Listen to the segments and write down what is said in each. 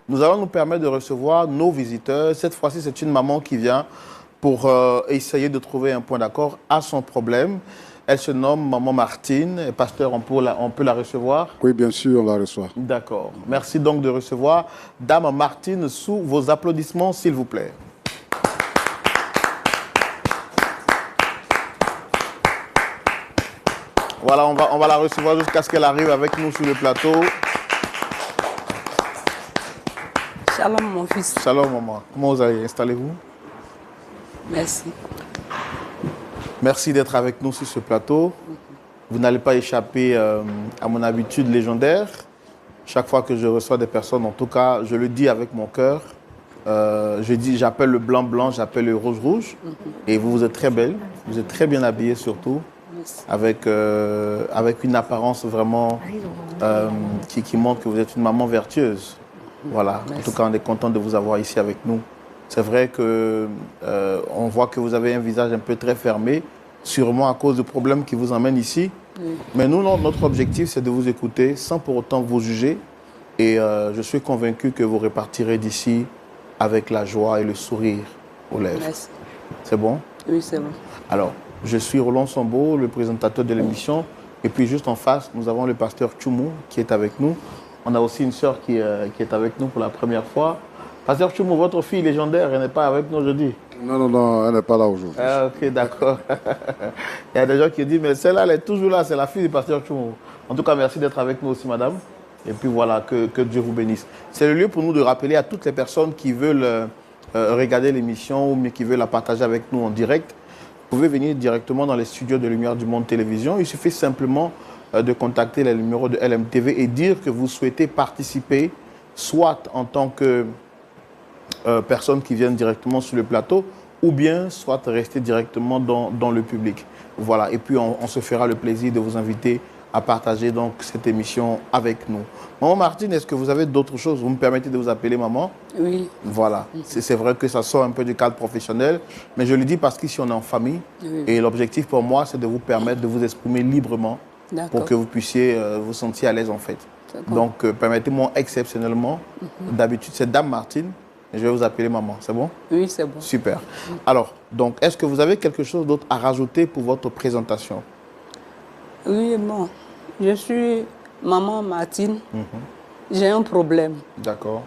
Nous allons nous permettre de recevoir nos visiteurs. Cette fois-ci, c'est une maman qui vient pour essayer de trouver un point d'accord à son problème. Elle se nomme Maman Martine. Pasteur, on peut la recevoir? Oui, bien sûr, on la reçoit. D'accord. Merci donc de recevoir Dame Martine sous vos applaudissements, s'il vous plaît. Voilà, on va la recevoir jusqu'à ce qu'elle arrive avec nous sur le plateau. Shalom, mon fils. Shalom, maman. Comment vous allez? Installez-vous. Merci. Merci d'être avec nous sur ce plateau. Vous n'allez pas échapper à mon habitude légendaire. Chaque fois que je reçois des personnes, en tout cas, je le dis avec mon cœur. J'appelle le blanc blanc, j'appelle le rouge rouge. Et vous êtes très belle. Vous êtes très bien habillée surtout. Avec une apparence vraiment qui montre que vous êtes une maman vertueuse. Voilà. Merci. En tout cas, on est content de vous avoir ici avec nous. C'est vrai que on voit que vous avez un visage un peu très fermé, sûrement à cause du problème qui vous emmène ici. Oui. Mais nous, notre objectif, c'est de vous écouter sans pour autant vous juger. Et je suis convaincu que vous repartirez d'ici avec la joie et le sourire aux lèvres. Merci. C'est bon? Oui, c'est bon. Alors, je suis Roland Sambo, le présentateur de l'émission. Et puis juste en face, nous avons le pasteur Tchoumou qui est avec nous. On a aussi une sœur qui est avec nous pour la première fois. Pasteur Tchoumou, votre fille légendaire, elle n'est pas avec nous aujourd'hui? Non, elle n'est pas là aujourd'hui. Ah, ok, d'accord. Il y a des gens qui disent, mais celle-là, elle est toujours là, c'est la fille du pasteur Tchoumou. En tout cas, merci d'être avec nous aussi, madame. Et puis voilà, que Dieu vous bénisse. C'est le lieu pour nous de rappeler à toutes les personnes qui veulent regarder l'émission ou qui veulent la partager avec nous en direct. Vous pouvez venir directement dans les studios de Lumière du Monde Télévision. Il suffit simplement de contacter les numéros de LMTV et dire que vous souhaitez participer, soit en tant que personne qui vient directement sur le plateau, ou bien soit rester directement dans le public. Voilà, et puis on se fera le plaisir de vous inviter à partager donc cette émission avec nous. Maman Martine, est-ce que vous avez d'autres choses? Vous me permettez de vous appeler maman? Oui. Voilà, c'est vrai que ça sort un peu du cadre professionnel, mais je le dis parce qu'ici on est en famille, Oui. et l'objectif pour moi, c'est de vous permettre de vous exprimer librement pour que vous puissiez vous sentir à l'aise en fait. Donc permettez-moi exceptionnellement, d'habitude c'est Dame Martine, et je vais vous appeler maman, c'est bon? Oui, c'est bon. Super. Alors, donc, est-ce que vous avez quelque chose d'autre à rajouter pour votre présentation? Oui, bon. Je suis Maman Martine. J'ai un problème. D'accord.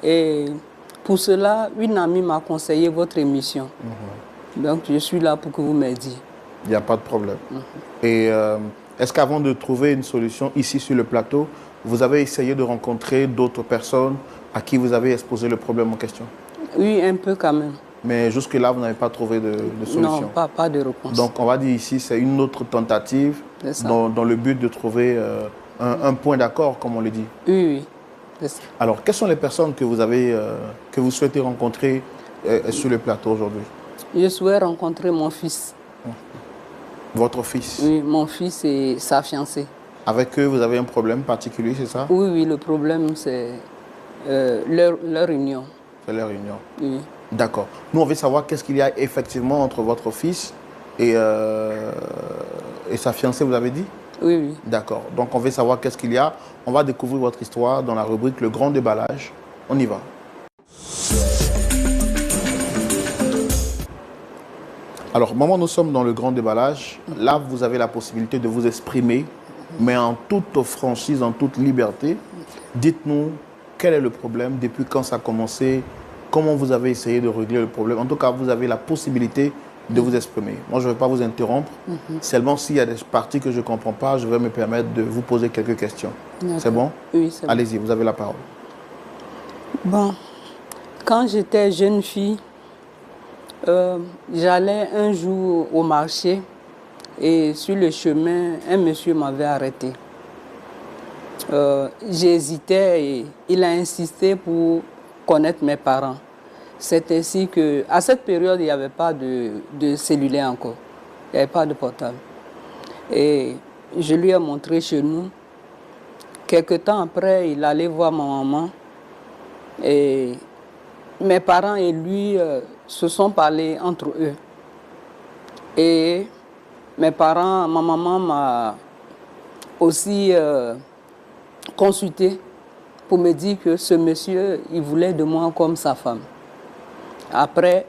Et pour cela, une amie m'a conseillé votre émission. Donc, je suis là pour que vous m'aidiez. Il n'y a pas de problème. Et est-ce qu'avant de trouver une solution ici sur le plateau, vous avez essayé de rencontrer d'autres personnes à qui vous avez exposé le problème en question? Oui, un peu quand même. Mais jusque-là, vous n'avez pas trouvé de solution? Non, pas de réponse. Donc, on va dire ici, c'est une autre tentative dans le but de trouver un point d'accord, comme on le dit. Oui, oui. Alors, quelles sont les personnes que vous souhaitez rencontrer sur le plateau aujourd'hui? Je souhaite rencontrer mon fils. Votre fils? Oui, mon fils et sa fiancée. Avec eux, vous avez un problème particulier, c'est ça? Oui, oui, le problème, c'est leur union. C'est leur union. Oui. D'accord. Nous, on veut savoir qu'est-ce qu'il y a effectivement entre votre fils et sa fiancée, vous avez dit? Oui, oui. D'accord. Donc, on veut savoir qu'est-ce qu'il y a. On va découvrir votre histoire dans la rubrique Le Grand Déballage. On y va. Alors, maman, nous sommes dans le Grand Déballage. Là, vous avez la possibilité de vous exprimer, mais en toute franchise, en toute liberté. Dites-nous quel est le problème, depuis quand ça a commencé, comment vous avez essayé de régler le problème. En tout cas, vous avez la possibilité de vous exprimer. Moi, je ne vais pas vous interrompre. Seulement, s'il y a des parties que je ne comprends pas, je vais me permettre de vous poser quelques questions. C'est bon? Oui, c'est bon. Allez-y, vous avez la parole. Bon, quand j'étais jeune fille, j'allais un jour au marché et sur le chemin, un monsieur m'avait arrêté. J'hésitais et il a insisté pour connaître mes parents. C'est ainsi qu'à cette période, il n'y avait pas de cellulaire encore. Il n'y avait pas de portable. Et je lui ai montré chez nous. Quelque temps après, il allait voir ma maman. Et mes parents et lui se sont parlé entre eux. Et mes parents, ma maman m'a aussi consulté pour me dire que ce monsieur, il voulait de moi comme sa femme. Après,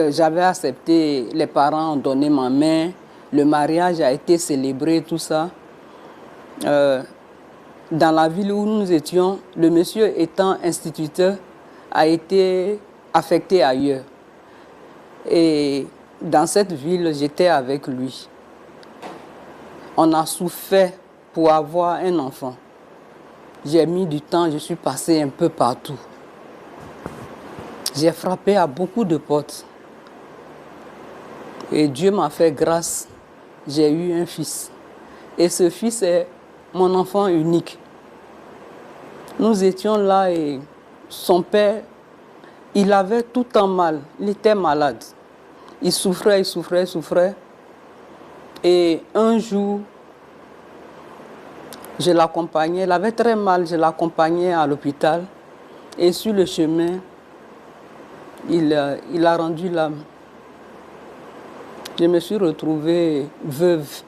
j'avais accepté, les parents ont donné ma main, le mariage a été célébré, tout ça. Dans la ville où nous étions, le monsieur étant instituteur a été affecté ailleurs. Et dans cette ville, j'étais avec lui. On a souffert pour avoir un enfant. J'ai mis du temps, je suis passée un peu partout. J'ai frappé à beaucoup de portes. Et Dieu m'a fait grâce. J'ai eu un fils. Et ce fils est mon enfant unique. Nous étions là et son père, il avait tout le temps mal. Il était malade. Il souffrait, il souffrait, il souffrait. Et un jour, je l'accompagnais. Il avait très mal, je l'accompagnais à l'hôpital. Et sur le chemin, il a rendu l'âme. Je me suis retrouvée veuve.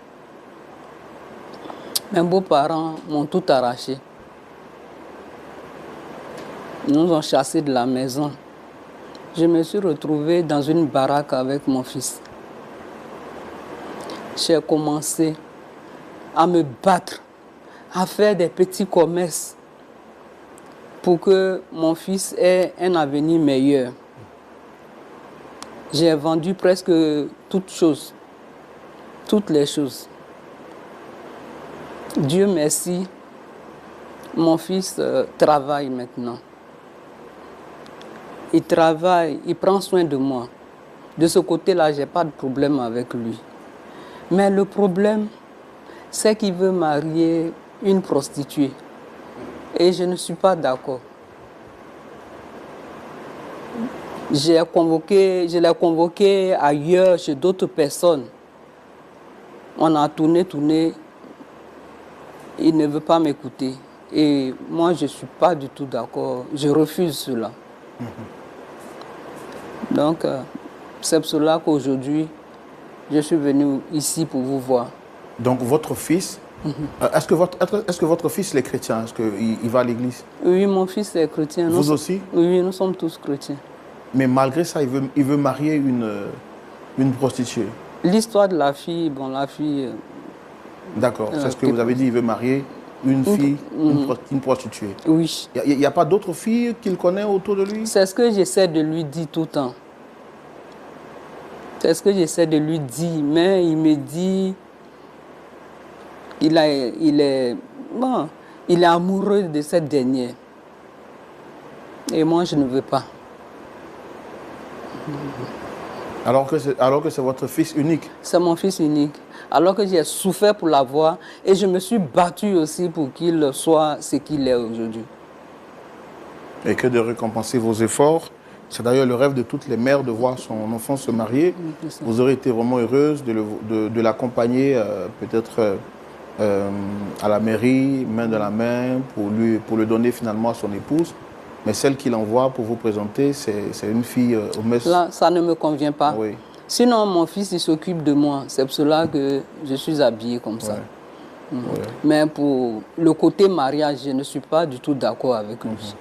Mes beaux-parents m'ont tout arraché. Ils nous ont chassés de la maison. Je me suis retrouvée dans une baraque avec mon fils. J'ai commencé à me battre, à faire des petits commerces pour que mon fils ait un avenir meilleur. J'ai vendu presque toutes choses, toutes les choses. Dieu merci, mon fils travaille maintenant. Il travaille, il prend soin de moi. De ce côté-là, je n'ai pas de problème avec lui. Mais le problème, c'est qu'il veut marier une prostituée. Et je ne suis pas d'accord. Je l'ai convoqué ailleurs, chez d'autres personnes. On a tourné. Il ne veut pas m'écouter. Et moi, je ne suis pas du tout d'accord. Je refuse cela. Donc, c'est pour cela qu'aujourd'hui, je suis venu ici pour vous voir. Donc, votre fils, est-ce que votre fils est chrétien? Est-ce qu'il va à l'église? Oui, mon fils est chrétien. Vous aussi? Oui, nous sommes tous chrétiens. Mais malgré ça, il veut marier une prostituée. L'histoire de la fille, bon, la fille... D'accord, c'est ce que vous avez dit, il veut marier une fille, une prostituée. Oui. Il n'y a pas d'autres filles qu'il connaît autour de lui? C'est ce que j'essaie de lui dire tout le temps. C'est ce que j'essaie de lui dire, mais il me dit... Il est amoureux de cette dernière. Et moi, je ne veux pas. Alors que c'est votre fils unique? C'est mon fils unique. Alors que j'ai souffert pour l'avoir et je me suis battue aussi pour qu'il soit ce qu'il est aujourd'hui. Et que de récompenser vos efforts. C'est d'ailleurs le rêve de toutes les mères de voir son enfant se marier. Vous aurez été vraiment heureuse de l'accompagner peut-être à la mairie, main dans la main, pour le donner finalement à son épouse. Mais celle qu'il envoie pour vous présenter, c'est une fille au messes. Là, ça ne me convient pas. Oui. Sinon, mon fils, il s'occupe de moi. C'est pour cela que je suis habillée comme ça. Ouais. Ouais. Mais pour le côté mariage, je ne suis pas du tout d'accord avec lui.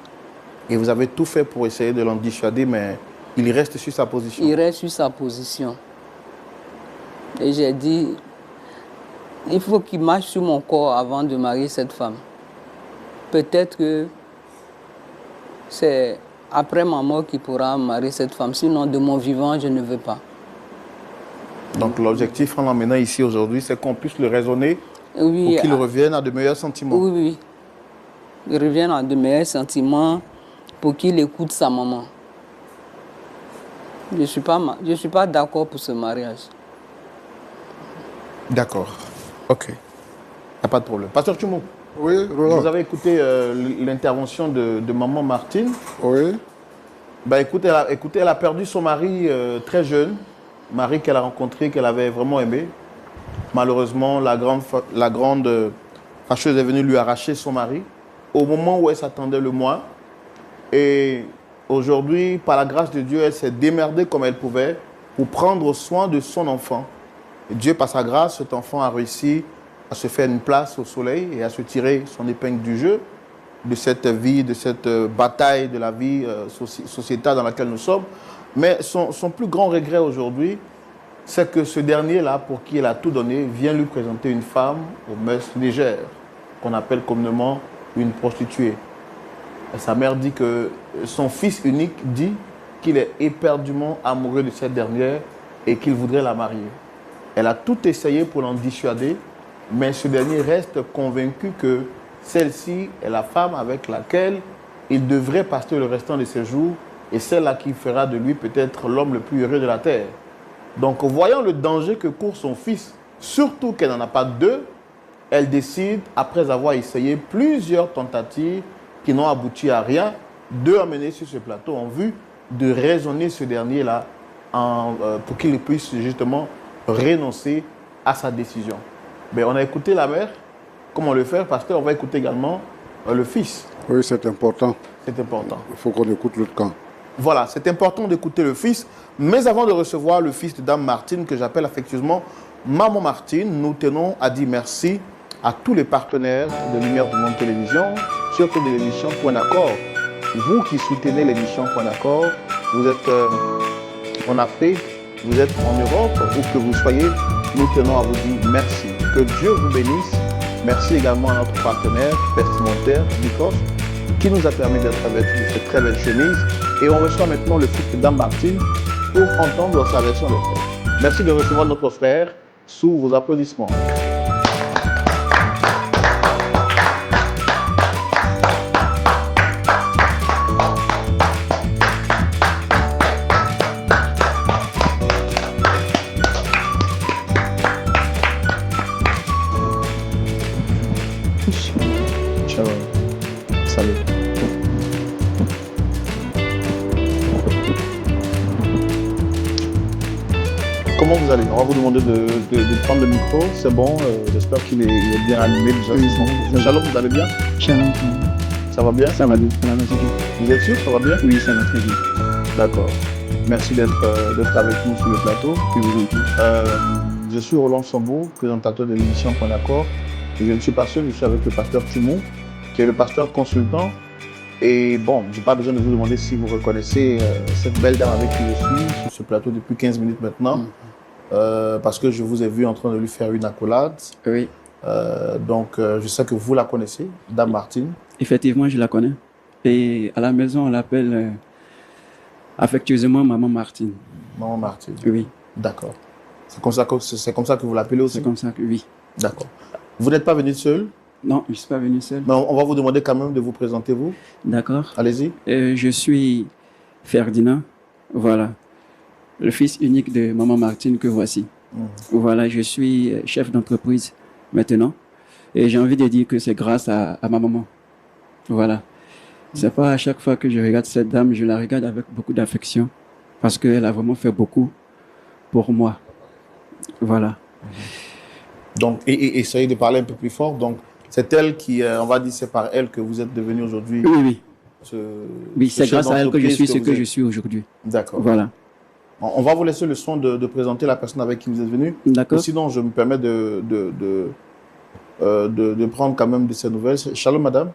Et vous avez tout fait pour essayer de l'en dissuader, mais il reste sur sa position. Il reste sur sa position. Et j'ai dit, il faut qu'il marche sur mon corps avant de marier cette femme. Peut-être que c'est après ma mort qu'il pourra marier cette femme. Sinon, de mon vivant, je ne veux pas. Donc l'objectif en l'emmenant ici aujourd'hui, c'est qu'on puisse le raisonner pour qu'il revienne à de meilleurs sentiments. Oui, oui. Il revienne à de meilleurs sentiments pour qu'il écoute sa maman. Je ne suis pas d'accord pour ce mariage. D'accord. Ok. Il n'y a pas de problème. Pasteur Tchoumou, Oui, Roland. vous avez écouté l'intervention de maman Martine. Oui. Bah, écoutez, elle a perdu son mari très jeune. Mari qu'elle a rencontré, qu'elle avait vraiment aimé. Malheureusement, la grande fâcheuse est venue lui arracher son mari au moment où elle s'attendait le moins. Et aujourd'hui, par la grâce de Dieu, elle s'est démerdée comme elle pouvait pour prendre soin de son enfant. Et Dieu, par sa grâce, cet enfant a réussi à se faire une place au soleil et à se tirer son épingle du jeu de cette vie, de cette bataille de la vie sociétale dans laquelle nous sommes. Mais son plus grand regret aujourd'hui, c'est que ce dernier-là, pour qui il a tout donné, vient lui présenter une femme aux mœurs légères, qu'on appelle communément une prostituée. Et sa mère dit que son fils unique dit qu'il est éperdument amoureux de cette dernière et qu'il voudrait la marier. Elle a tout essayé pour l'en dissuader, mais ce dernier reste convaincu que celle-ci est la femme avec laquelle il devrait passer le restant de ses jours et celle-là qui fera de lui peut-être l'homme le plus heureux de la terre. Donc, voyant le danger que court son fils, surtout qu'elle n'en a pas deux, elle décide, après avoir essayé plusieurs tentatives qui n'ont abouti à rien, de l'amener sur ce plateau en vue de raisonner ce dernier-là pour qu'il puisse justement renoncer à sa décision. Mais on a écouté la mère. Comment le faire, pasteur? On va écouter également le fils. Oui, c'est important. C'est important. Il faut qu'on écoute l'autre camp. Voilà, c'est important d'écouter le fils. Mais avant de recevoir le fils de Dame Martine, que j'appelle affectueusement Maman Martine, nous tenons à dire merci à tous les partenaires de Lumière du Monde Télévision, surtout de l'émission Point d'accord. Vous qui soutenez l'émission Point d'accord, vous êtes en Afrique, vous êtes en Europe, où que vous soyez, nous tenons à vous dire merci. Que Dieu vous bénisse. Merci également à notre partenaire vestimentaire, Bicos, qui nous a permis d'être avec cette très belle chemise. Et on reçoit maintenant le fils de Dame Martine pour entendre sa version de frère. Merci de recevoir notre frère sous vos applaudissements. Salut. Comment vous allez? On va vous demander de prendre le micro. C'est bon, j'espère qu'il est bien allumé déjà. Oui, Shalom, vous allez bien? Shalom. Ça va bien? Ça va bien. Ça va bien. Vous êtes sûr? Ça va bien? Oui, ça va très bien. D'accord. Merci d'être avec nous sur le plateau. Je vous en prie. Je suis Roland Sambo, présentateur de l'émission Point d'accord. Et je ne suis pas seul, je suis avec le pasteur Tumou, qui est le pasteur consultant. Et bon, je n'ai pas besoin de vous demander si vous reconnaissez cette belle dame avec qui je suis sur ce plateau depuis 15 minutes maintenant. Parce que je vous ai vu en train de lui faire une accolade. Oui. Donc, je sais que vous la connaissez, Dame Martine. Effectivement, je la connais. Et à la maison, on l'appelle affectueusement Maman Martine. Maman Martine. Oui. D'accord. C'est comme ça que vous l'appelez aussi? C'est comme ça que oui. D'accord. Vous n'êtes pas venu seul? Non, je ne suis pas venu seul. Mais on va vous demander quand même de vous présenter, vous. D'accord. Allez-y. Je suis Ferdinand. Voilà. Le fils unique de Maman Martine que voici. Voilà, je suis chef d'entreprise maintenant. Et j'ai envie de dire que c'est grâce à ma maman. Voilà. C'est pas à chaque fois que je regarde cette dame, je la regarde avec beaucoup d'affection. Parce qu'elle a vraiment fait beaucoup pour moi. Voilà. Donc, et essayez de parler un peu plus fort. Donc, c'est elle qui, on va dire, c'est par elle que vous êtes devenu aujourd'hui. Oui, oui. Oui, c'est grâce à elle que je suis ce que je suis aujourd'hui. D'accord. Voilà. On va vous laisser le soin de présenter la personne avec qui vous êtes venu. D'accord. Sinon, je me permets de prendre quand même de ces nouvelles. Shalom, madame.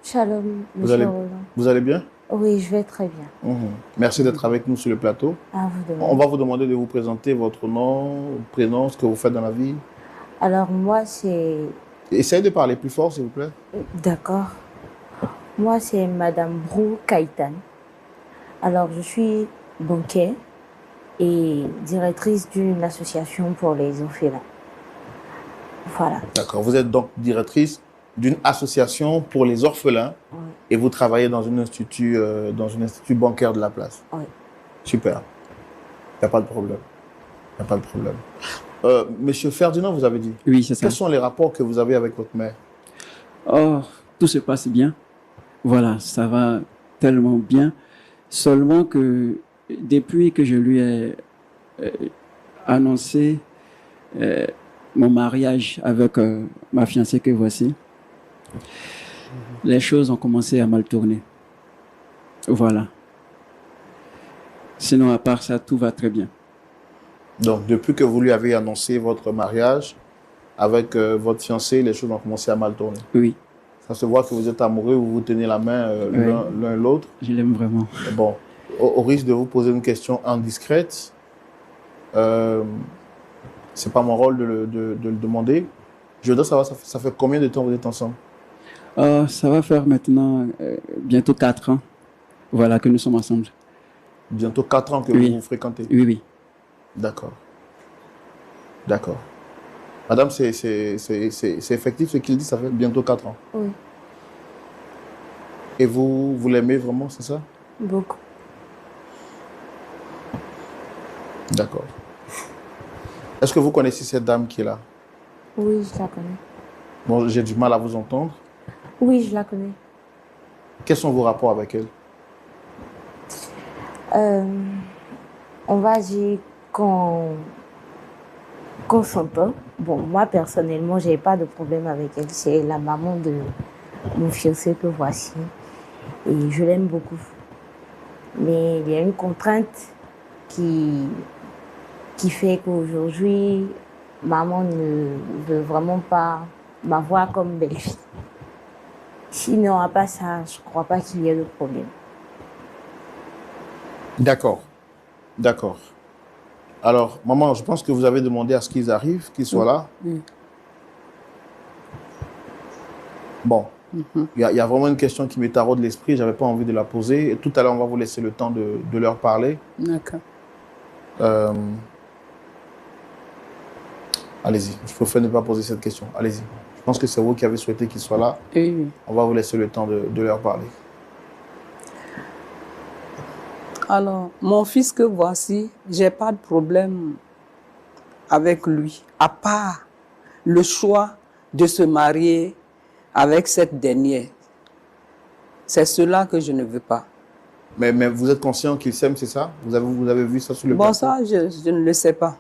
Shalom, monsieur Roland. Vous allez bien? Oui, je vais très bien. Merci d'être avec nous sur le plateau. À vous de même. On va vous demander de vous présenter votre nom, prénom, ce que vous faites dans la vie. Alors, moi, c'est... Essayez de parler plus fort, s'il vous plaît. D'accord. Moi, c'est Madame Brou Kaitan. Alors, je suis banquière et directrice d'une association pour les orphelins. Voilà. D'accord. Vous êtes donc directrice d'une association pour les orphelins et vous travaillez dans un institut bancaire de la place. Oui. Super. Il n'y a pas de problème. Il n'y a pas de problème. Monsieur Ferdinand, vous avez dit? Oui, c'est ça. Quels sont les rapports que vous avez avec votre mère? Oh, tout se passe bien. Voilà, ça va tellement bien. Seulement que depuis que je lui ai annoncé mon mariage avec ma fiancée que voici, les choses ont commencé à mal tourner. Voilà. Sinon, à part ça, tout va très bien. Donc, depuis que vous lui avez annoncé votre mariage avec votre fiancé, les choses ont commencé à mal tourner. Oui, Ça se voit que vous êtes amoureux, vous vous tenez la main l'un l'autre. je l'aime vraiment. Bon, au risque de vous poser une question indiscrète, c'est pas mon rôle de le demander. Je voudrais savoir, ça fait combien de temps vous êtes ensemble? Ça va faire maintenant bientôt 4 ans. Voilà, que nous sommes ensemble. Bientôt 4 ans que Oui. vous vous fréquentez. Oui, oui. D'accord. D'accord. Madame, c'est effectif ce qu'il dit, ça fait bientôt 4 ans. Oui, Et vous l'aimez vraiment, c'est ça? beaucoup. D'accord. Est-ce que vous connaissez cette dame qui est là? Oui, je la connais. Bon, j'ai du mal à vous entendre. Oui, je la connais. Quels sont vos rapports avec elle? On va dire qu'on s'entend. Bon, moi, personnellement, j'ai pas de problème avec elle. C'est la maman de mon fiancé que voici. Et je l'aime beaucoup. Mais il y a une contrainte qui fait qu'aujourd'hui, maman ne veut vraiment pas m'avoir comme belle-fille. Sinon, à part ça, je crois pas qu'il y ait de problème. D'accord. D'accord. Alors, maman, je pense que vous avez demandé à ce qu'ils arrivent, qu'ils soient là. Oui. Bon, il y a vraiment une question qui me taraude l'esprit, je n'avais pas envie de la poser. Et tout à l'heure, on va vous laisser le temps de leur parler. D'accord. Allez-y, je préfère ne pas poser cette question. Allez-y. Je pense que c'est vous qui avez souhaité qu'ils soient là. Oui, oui. On va vous laisser le temps de leur parler. Alors, mon fils que voici, j'ai pas de problème avec lui, à part le choix de se marier avec cette dernière. C'est cela que je ne veux pas. Mais vous êtes conscient qu'ils s'aiment, c'est ça? Vous avez vu ça sur le Bon, plateau? ça, je ne le sais pas.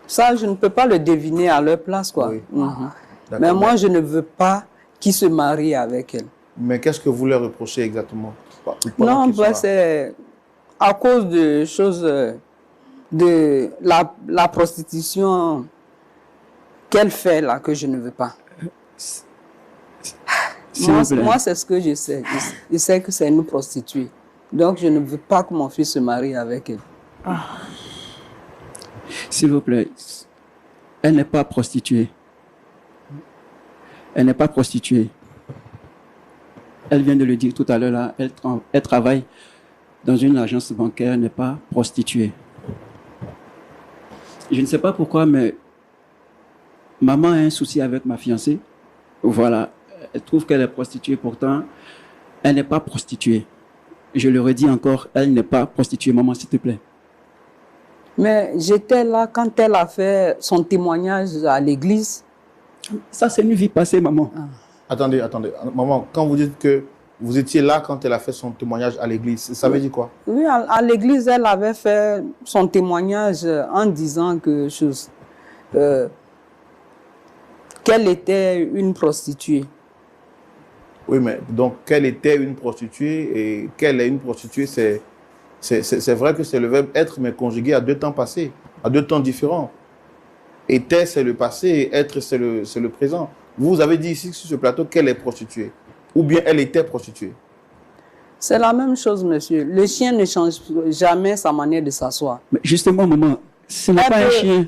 Ça, je ne peux pas le deviner à leur place, quoi. Oui. Mhm. D'accord. Mais moi, je ne veux pas qu'il se marie avec elle. Mais qu'est-ce que vous leur reprochez exactement? Pendant Non, qu'ils sont ben, là? c'est à cause de choses de la prostitution qu'elle fait là que je ne veux pas. S'il vous plaît. Moi, c'est ce que je sais. Je sais que c'est une prostituée. Donc, je ne veux pas que mon fils se marie avec elle. S'il vous plaît, elle n'est pas prostituée. Elle n'est pas prostituée. Elle vient de le dire tout à l'heure, là, elle travaille dans une agence bancaire, elle n'est pas prostituée. Je ne sais pas pourquoi, mais maman a un souci avec ma fiancée. Voilà, elle trouve qu'elle est prostituée, pourtant, elle n'est pas prostituée. Je le redis encore, elle n'est pas prostituée, maman, s'il te plaît. Mais j'étais là quand elle a fait son témoignage à l'église. Ça, c'est une vie passée, maman. Attendez. Maman, quand vous dites que vous étiez là quand elle a fait son témoignage à l'église, ça veut dire quoi? Oui, à l'église, elle avait fait son témoignage en disant que qu'elle était une prostituée. Oui, mais donc qu'elle était une prostituée et qu'elle est une prostituée, c'est vrai que c'est le verbe être, mais conjugué à 2 temps passés, à 2 temps différents. Était, c'est le passé, et être, c'est le présent. Vous avez dit ici sur ce plateau qu'elle est prostituée, ou bien elle était prostituée. C'est la même chose, monsieur. Le chien ne change jamais sa manière de s'asseoir. Mais justement, maman, ce n'est Elle pas un peut- chien.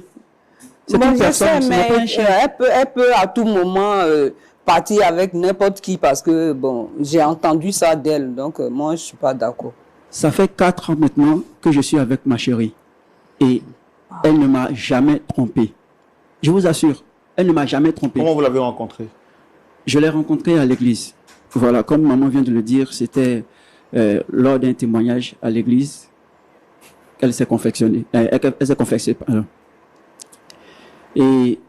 C'est Bon, une je personne, sais, ce n'est mais pas un chien. elle peut à tout moment partir avec n'importe qui parce que, bon, j'ai entendu ça d'elle. Donc, moi, je ne suis pas d'accord. Ça fait 4 ans maintenant que je suis avec ma chérie. Et elle ne m'a jamais trompé. Je vous assure, elle ne m'a jamais trompé. Comment vous l'avez rencontrée? Je l'ai rencontrée à l'église. Voilà, comme maman vient de le dire, c'était lors d'un témoignage à l'église qu'elle s'est confectionnée. Elle s'est confessée, pardon. Et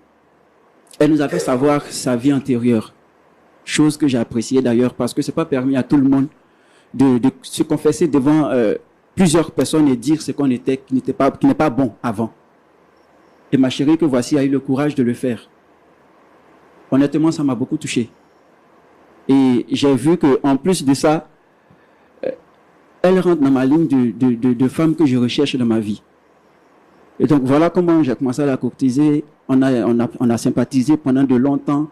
elle nous a fait savoir sa vie antérieure. Chose que j'ai appréciée d'ailleurs parce que c'est pas permis à tout le monde de se confesser devant plusieurs personnes et dire ce qu'on était, qui n'est pas bon avant. Et ma chérie que voici a eu le courage de le faire. Honnêtement, ça m'a beaucoup touché. Et j'ai vu qu'en plus de ça, elle rentre dans ma ligne de femmes que je recherche dans ma vie. Et donc, voilà comment j'ai commencé à la courtiser. On a sympathisé pendant de longtemps.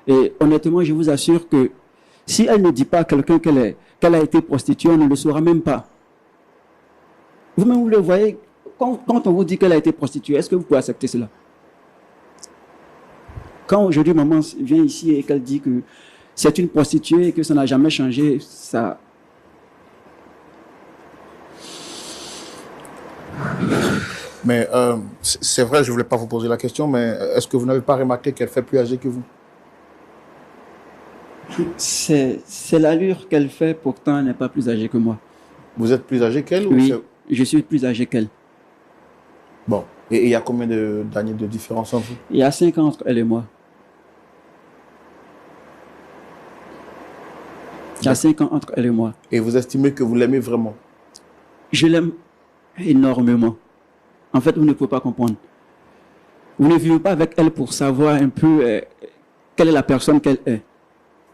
Et honnêtement, je vous assure que si elle ne dit pas à quelqu'un qu'elle a été prostituée, on ne le saura même pas. Vous-même, vous le voyez, quand on vous dit qu'elle a été prostituée, est-ce que vous pouvez accepter cela? Quand aujourd'hui, maman vient ici et qu'elle dit que c'est une prostituée et que ça n'a jamais changé, ça... Mais c'est vrai, je ne voulais pas vous poser la question, mais est-ce que vous n'avez pas remarqué qu'elle fait plus âgée que vous? C'est l'allure qu'elle fait, pourtant elle n'est pas plus âgée que moi. Vous êtes plus âgé qu'elle? Oui, je suis plus âgé qu'elle. Bon. Et il y a combien d'années de différence entre vous? Il y a 5 ans entre elle et moi. Il y a 5 ans entre elle et moi. Et vous estimez que vous l'aimez vraiment? Je l'aime énormément. En fait, vous ne pouvez pas comprendre. Vous ne vivez pas avec elle pour savoir un peu quelle est la personne qu'elle est.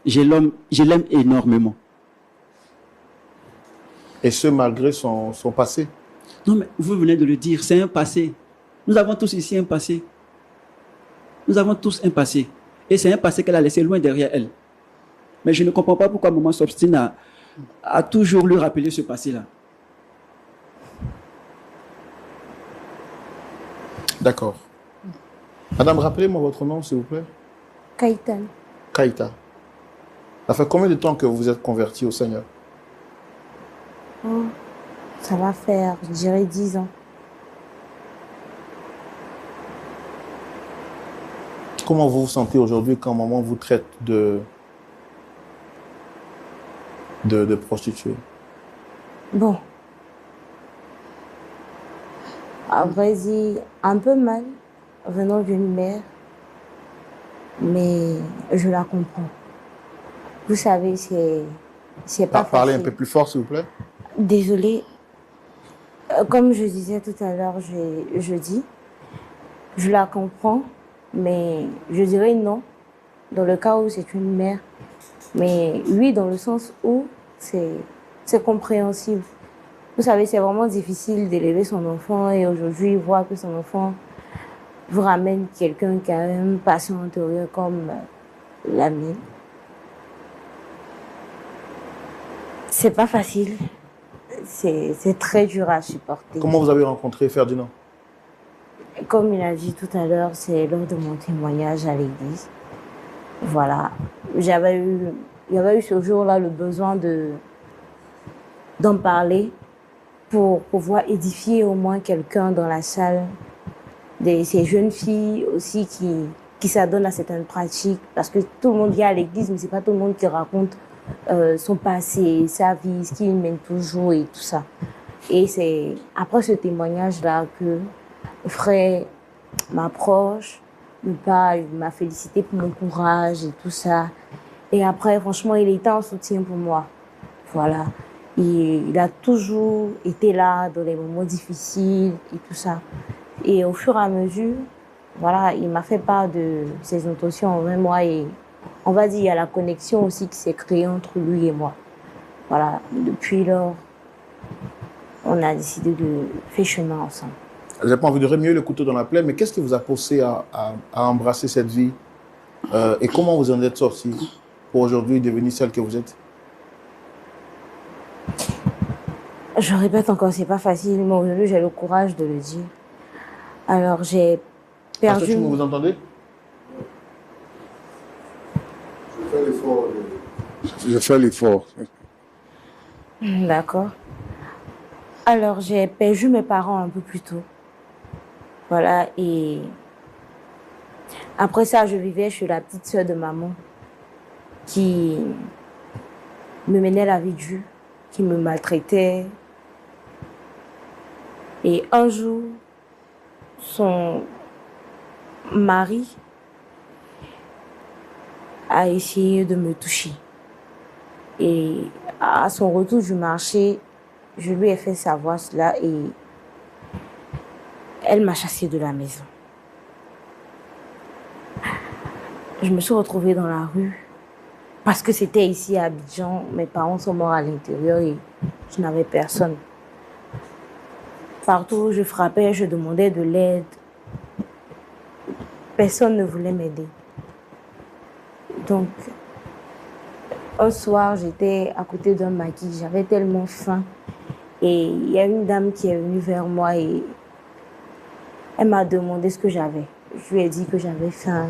Je l'aime énormément. Et ce, malgré son passé? Non, mais vous venez de le dire, c'est un passé. Nous avons tous ici un passé. Nous avons tous un passé. Et c'est un passé qu'elle a laissé loin derrière elle. Mais je ne comprends pas pourquoi maman s'obstine à toujours lui rappeler ce passé-là. D'accord. Madame, rappelez-moi votre nom, s'il vous plaît. Kaïtan. Kaïta. Ça fait combien de temps que vous vous êtes converti au Seigneur? Oh, ça va faire, je dirais, 10 ans. Comment vous vous sentez aujourd'hui quand maman vous traite de prostituée? Bon. À vrai dire, un peu mal, venant d'une mère, mais je la comprends. Vous savez, c'est pas Parlez facile. un peu plus fort, s'il vous plaît. Désolée. Comme je disais tout à l'heure, je la comprends, mais je dirais non, dans le cas où c'est une mère. Mais oui, dans le sens où c'est compréhensible. Vous savez, c'est vraiment difficile d'élever son enfant et aujourd'hui, voir que son enfant vous ramène quelqu'un qui a un passion intérieure comme la mienne. C'est pas facile. C'est très dur à supporter. Comment vous avez rencontré Ferdinand? Comme il a dit tout à l'heure, c'est lors de mon témoignage à l'église. Voilà. J'avais eu ce jour-là le besoin d'en parler pour pouvoir édifier au moins quelqu'un dans la salle, ces jeunes filles aussi qui s'adonnent à certaines pratiques. Parce que tout le monde vient à l'église, mais c'est pas tout le monde qui raconte son passé, sa vie, ce qu'il mène toujours et tout ça. Et c'est après ce témoignage-là que le frère m'approche, il m'a félicité pour mon courage et tout ça. Et après, franchement, il était en soutien pour moi. Voilà. Il a toujours été là dans les moments difficiles et tout ça. Et au fur et à mesure, voilà, il m'a fait part de ses intentions envers moi et on va dire il y a la connexion aussi qui s'est créée entre lui et moi. Voilà, depuis lors, on a décidé de faire chemin ensemble. Je n'ai pas envie de remuer le couteau dans la plaie, mais qu'est-ce qui vous a poussé à embrasser cette vie et comment vous en êtes sorti pour aujourd'hui devenir celle que vous êtes? Je répète encore, c'est pas facile, mais aujourd'hui j'ai le courage de le dire. Alors j'ai perdu. Est-ce que vous entendez? Je fais l'effort. D'accord. Alors j'ai perdu mes parents un peu plus tôt. Voilà, et après ça, je vivais chez la petite sœur de maman qui me menait la vie dure, qui me maltraitait. Et un jour, son mari a essayé de me toucher. Et à son retour du marché, je lui ai fait savoir cela et elle m'a chassée de la maison. Je me suis retrouvée dans la rue parce que c'était ici à Abidjan. Mes parents sont morts à l'intérieur et je n'avais personne. Partout où je frappais, je demandais de l'aide. Personne ne voulait m'aider. Donc, un soir, j'étais à côté d'un maquis, j'avais tellement faim. Et il y a une dame qui est venue vers moi et elle m'a demandé ce que j'avais. Je lui ai dit que j'avais faim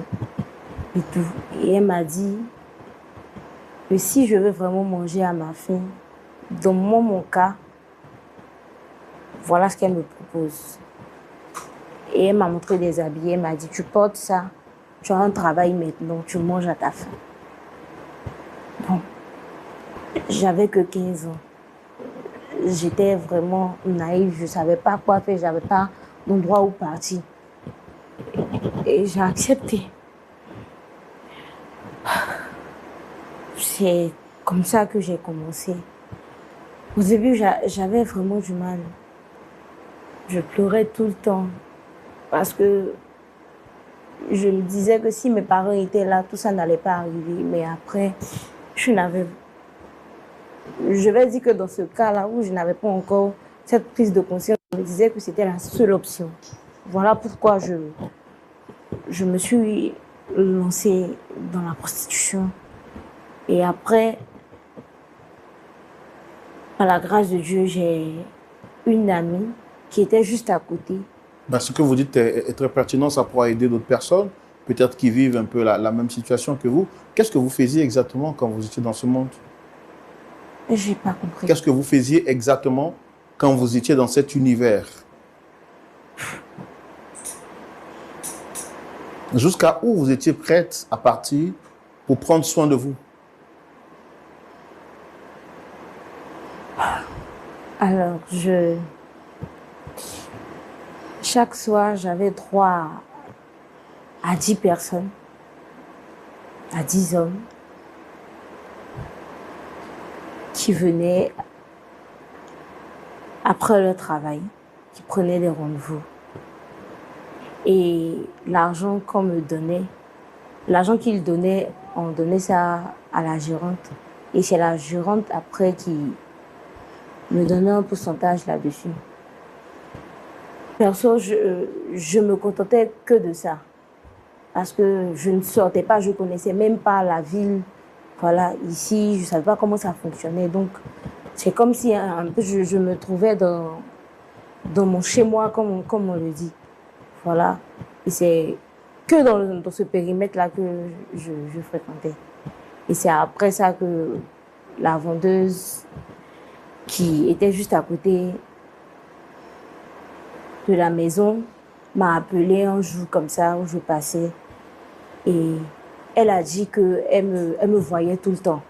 et tout. Et elle m'a dit que si je veux vraiment manger à ma faim, dans mon cas, voilà ce qu'elle me propose. Et elle m'a montré des habits. Elle m'a dit, tu portes ça, tu as un travail maintenant, tu manges à ta faim. Bon, j'avais que 15 ans. J'étais vraiment naïve, je ne savais pas quoi faire, je n'avais pas d'endroit où partir. Et j'ai accepté. C'est comme ça que j'ai commencé. Au début, j'avais vraiment du mal. Je pleurais tout le temps parce que je me disais que si mes parents étaient là, tout ça n'allait pas arriver. Mais après, je vais dire que dans ce cas-là où je n'avais pas encore cette prise de conscience, je me disais que c'était la seule option. Voilà pourquoi je me suis lancée dans la prostitution. Et après, par la grâce de Dieu, j'ai une amie qui était juste à côté. Ben, ce que vous dites est très pertinent, ça pourra aider d'autres personnes, peut-être qui vivent un peu la même situation que vous. Qu'est-ce que vous faisiez exactement quand vous étiez dans ce monde? Je n'ai pas compris. Qu'est-ce que vous faisiez exactement quand vous étiez dans cet univers? Jusqu'à où vous étiez prête à partir pour prendre soin de vous? Alors, chaque soir, j'avais 3 à 10 personnes, à 10 hommes, qui venaient après le travail, qui prenaient des rendez-vous. Et l'argent qu'on me donnait, l'argent qu'ils donnaient, on donnait ça à la gérante. Et c'est la gérante après qui me donnait un pourcentage là-dessus. Perso, je me contentais que de ça. Parce que je ne sortais pas, je ne connaissais même pas la ville. Voilà, ici, je ne savais pas comment ça fonctionnait. Donc, c'est comme si un peu je me trouvais dans mon chez-moi, comme on le dit. Voilà. Et c'est que dans ce périmètre-là que je fréquentais. Et c'est après ça que la vendeuse qui était juste à côté de la maison m'a appelé un jour comme ça où je passais. Et elle a dit qu'elle me voyait tout le temps.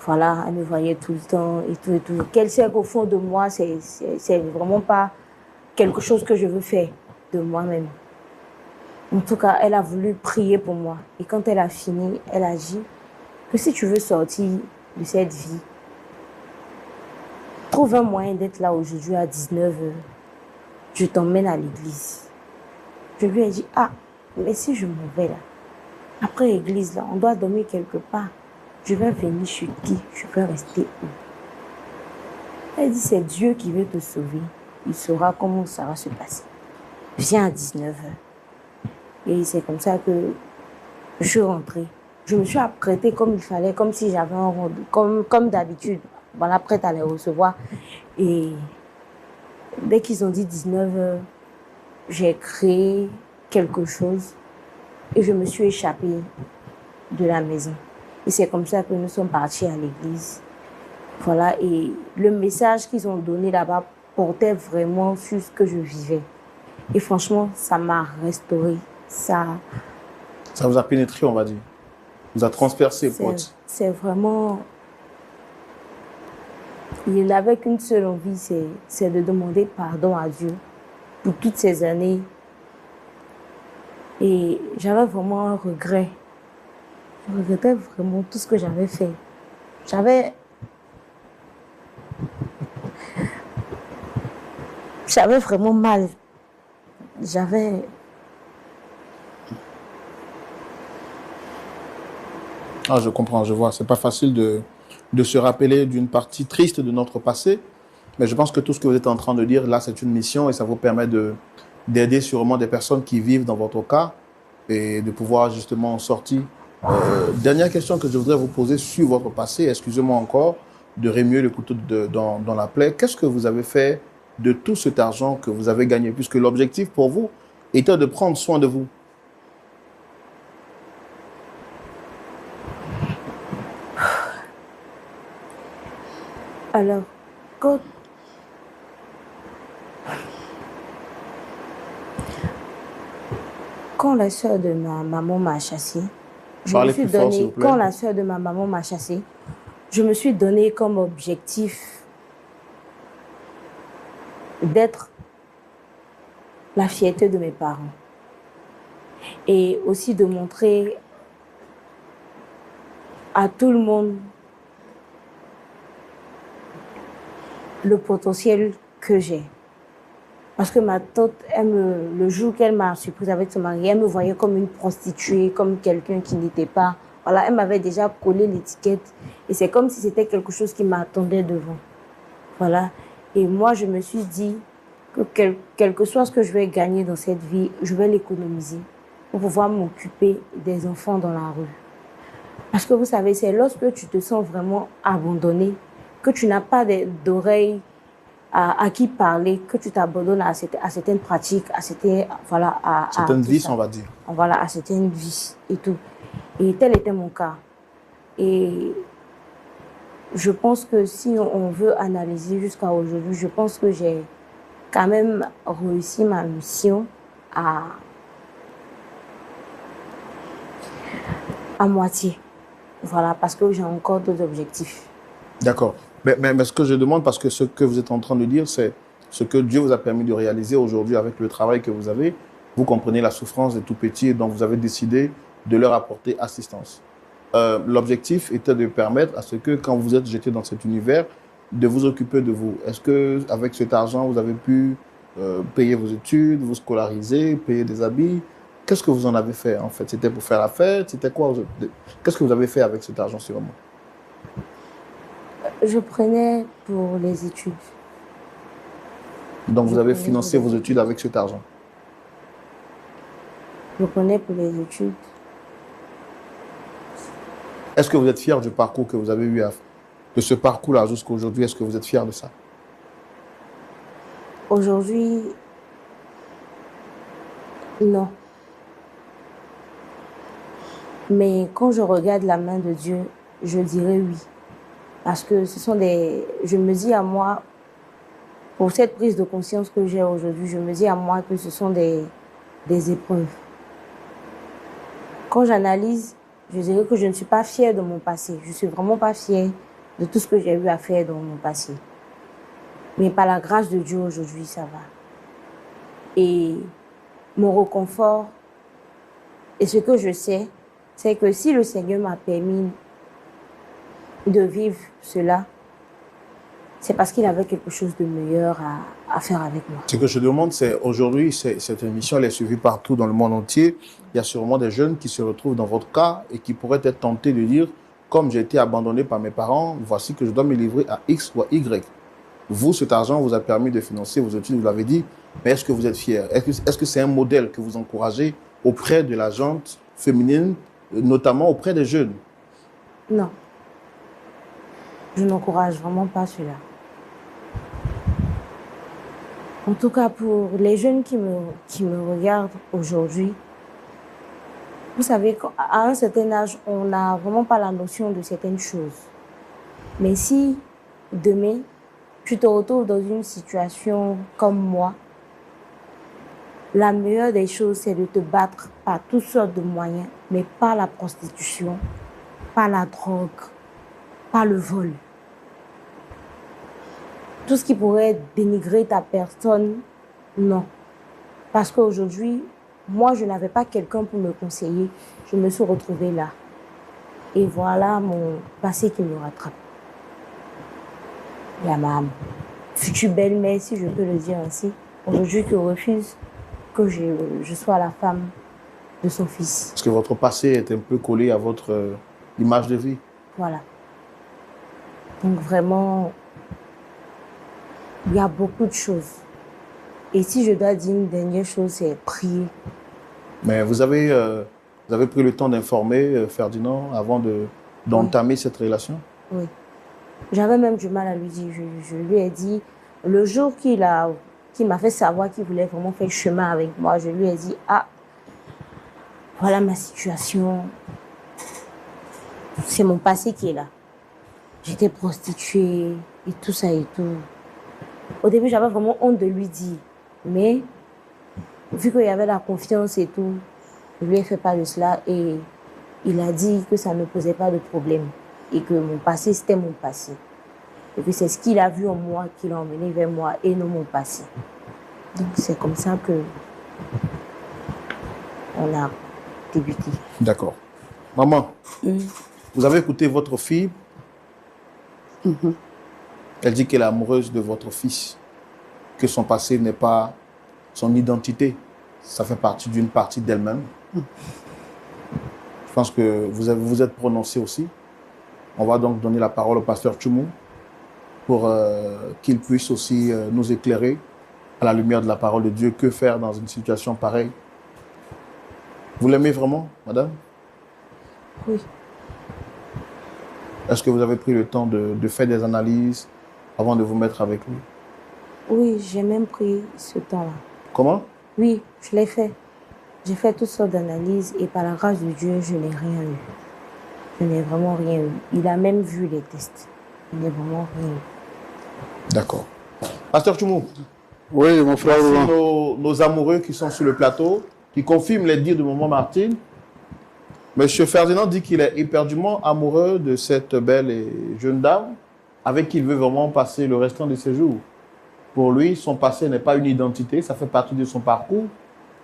Voilà, elle me voyait tout le temps et tout et tout. Qu'elle sait qu'au fond de moi, c'est vraiment pas quelque chose que je veux faire de moi-même. En tout cas, elle a voulu prier pour moi. Et quand elle a fini, elle a dit que si tu veux sortir de cette vie, trouve un moyen d'être là aujourd'hui à 19 h. Je t'emmène à l'église. Je lui ai dit, ah, mais si je m'en vais là, après l'église, là, on doit dormir quelque part. Je vais venir chez qui? Je vais rester où? Elle dit, c'est Dieu qui veut te sauver. Il saura comment ça va se passer. Viens à 19 h. Et c'est comme ça que je suis rentrée. Je me suis apprêtée comme il fallait, comme si j'avais un rendez-vous, comme d'habitude. Voilà, prête à les recevoir. Et dès qu'ils ont dit 19 h, j'ai créé quelque chose et je me suis échappée de la maison. Et c'est comme ça que nous sommes partis à l'église. Voilà, et le message qu'ils ont donné là-bas portait vraiment sur ce que je vivais. Et franchement, ça m'a restaurée. Ça vous a pénétré, on va dire. Vous a transpercé, pote. C'est vraiment... Il n'avait qu'une seule envie, c'est de demander pardon à Dieu pour toutes ces années. Et j'avais vraiment un regret. Je regrettais vraiment tout ce que j'avais fait. J'avais vraiment mal. Ah, je comprends, je vois. C'est pas facile de se rappeler d'une partie triste de notre passé. Mais je pense que tout ce que vous êtes en train de dire, là, c'est une mission et ça vous permet d'aider sûrement des personnes qui vivent dans votre cas et de pouvoir justement en sortir. Dernière question que je voudrais vous poser sur votre passé, excusez-moi encore de remuer le couteau dans la plaie. Qu'est-ce que vous avez fait de tout cet argent que vous avez gagné? Puisque l'objectif pour vous était de prendre soin de vous. Alors, quand la sœur de ma maman m'a chassée, Parlez plus fort, s'il vous plaît. quand la sœur de ma maman m'a chassée, je me suis donné comme objectif d'être la fierté de mes parents. Et aussi de montrer à tout le monde le potentiel que j'ai. Parce que ma tante, le jour qu'elle m'a surprise avec son mari, elle me voyait comme une prostituée, comme quelqu'un qui n'était pas... Voilà, elle m'avait déjà collé l'étiquette. Et c'est comme si c'était quelque chose qui m'attendait devant. Voilà. Et moi, je me suis dit que quel que soit ce que je vais gagner dans cette vie, je vais l'économiser pour pouvoir m'occuper des enfants dans la rue. Parce que vous savez, c'est lorsque tu te sens vraiment abandonné, que tu n'as pas d'oreilles à qui parler, que tu t'abandonnes à certaines pratiques, à certaines vices, on va dire. Voilà, à certaines vices et tout. Et tel était mon cas. Et je pense que si on veut analyser jusqu'à aujourd'hui, je pense que j'ai quand même réussi ma mission à moitié. Voilà, parce que j'ai encore d'autres objectifs. D'accord. Mais ce que je demande, parce que ce que vous êtes en train de dire, c'est ce que Dieu vous a permis de réaliser aujourd'hui avec le travail que vous avez. Vous comprenez la souffrance des tout-petits, donc vous avez décidé de leur apporter assistance. L'objectif était de permettre à ce que, quand vous êtes jeté dans cet univers, de vous occuper de vous. Est-ce qu'avec cet argent, vous avez pu payer vos études, vous scolariser, payer des habits? Qu'est-ce que vous en avez fait, en fait? C'était pour faire la fête? C'était quoi? Qu'est-ce que vous avez fait avec cet argent, sûrement? Je prenais pour les études. Donc, vous avez financé vos études avec cet argent? Je prenais pour les études. Est-ce que vous êtes fier du parcours que vous avez eu, de ce parcours-là jusqu'à aujourd'hui? Est-ce que vous êtes fier de ça? Aujourd'hui, non. Mais quand je regarde la main de Dieu, je dirais oui. Parce que ce sont je me dis à moi, pour cette prise de conscience que j'ai aujourd'hui, je me dis à moi que ce sont des épreuves. Quand j'analyse, je dirais que je ne suis pas fière de mon passé. Je ne suis vraiment pas fière de tout ce que j'ai eu à faire dans mon passé. Mais par la grâce de Dieu, aujourd'hui, ça va. Et mon réconfort, et ce que je sais, c'est que si le Seigneur m'a permis de vivre cela, c'est parce qu'il avait quelque chose de meilleur à faire avec moi. Ce que je demande, c'est aujourd'hui, cette émission, elle est suivie partout dans le monde entier. Il y a sûrement des jeunes qui se retrouvent dans votre cas et qui pourraient être tentés de dire, comme j'ai été abandonné par mes parents, voici que je dois me livrer à X ou à Y. Vous, cet argent vous a permis de financer vos études, vous l'avez dit, mais est-ce que vous êtes fier? Est-ce que c'est un modèle que vous encouragez auprès de la gente féminine, notamment auprès des jeunes? Non. Je n'encourage vraiment pas cela. En tout cas, pour les jeunes qui me regardent aujourd'hui, vous savez qu'à un certain âge, on n'a vraiment pas la notion de certaines choses. Mais si demain, tu te retrouves dans une situation comme moi, la meilleure des choses, c'est de te battre par toutes sortes de moyens, mais pas la prostitution, pas la drogue, pas le vol. Tout ce qui pourrait dénigrer ta personne, non. Parce qu'aujourd'hui, moi, je n'avais pas quelqu'un pour me conseiller. Je me suis retrouvée là. Et voilà mon passé qui me rattrape. Il y a ma future belle-mère, si je peux le dire ainsi, aujourd'hui qui refuse que je sois la femme de son fils. Parce que votre passé est un peu collé à votre image de vie. Voilà. Donc vraiment, Il y a beaucoup de choses. Et si je dois dire une dernière chose, c'est prier. Mais vous avez pris le temps d'informer Ferdinand avant d'entamer cette relation? Oui. J'avais même du mal à lui dire. Je lui ai dit, le jour qu'il m'a fait savoir qu'il voulait vraiment faire chemin avec moi, je lui ai dit, ah, voilà ma situation. C'est mon passé qui est là. J'étais prostituée et tout ça et tout. Au début, j'avais vraiment honte de lui dire. Mais vu qu'il y avait la confiance et tout, je lui ai fait part de cela et il a dit que ça ne posait pas de problème et que mon passé, c'était mon passé. Et que c'est ce qu'il a vu en moi qui l'a emmené vers moi et non mon passé. Donc c'est comme ça que on a débuté. D'accord. Maman, vous avez écouté votre fille. Elle dit qu'elle est amoureuse de votre fils, que son passé n'est pas son identité. Ça fait partie d'une partie d'elle-même. Je pense que vous vous êtes prononcé aussi. On va donc donner la parole au pasteur Tchoumou pour qu'il puisse aussi nous éclairer à la lumière de la parole de Dieu. Que faire dans une situation pareille? Vous l'aimez vraiment, madame? Oui. Est-ce que vous avez pris le temps de faire des analyses avant de vous mettre avec lui? Oui, j'ai même pris ce temps-là. Comment? Oui, je l'ai fait. J'ai fait toutes sortes d'analyses et par la grâce de Dieu, je n'ai rien eu. Je n'ai vraiment rien eu. Il a même vu les tests. Il n'a vraiment rien eu. D'accord. Pasteur Tchoumou, Oui, mon frère voici Roland. nos amoureux qui sont sur le plateau, qui confirment les dires de maman Martine. Monsieur Ferdinand dit qu'il est éperdument amoureux de cette belle et jeune dame avec qui il veut vraiment passer le restant de ses jours. Pour lui, son passé n'est pas une identité, ça fait partie de son parcours,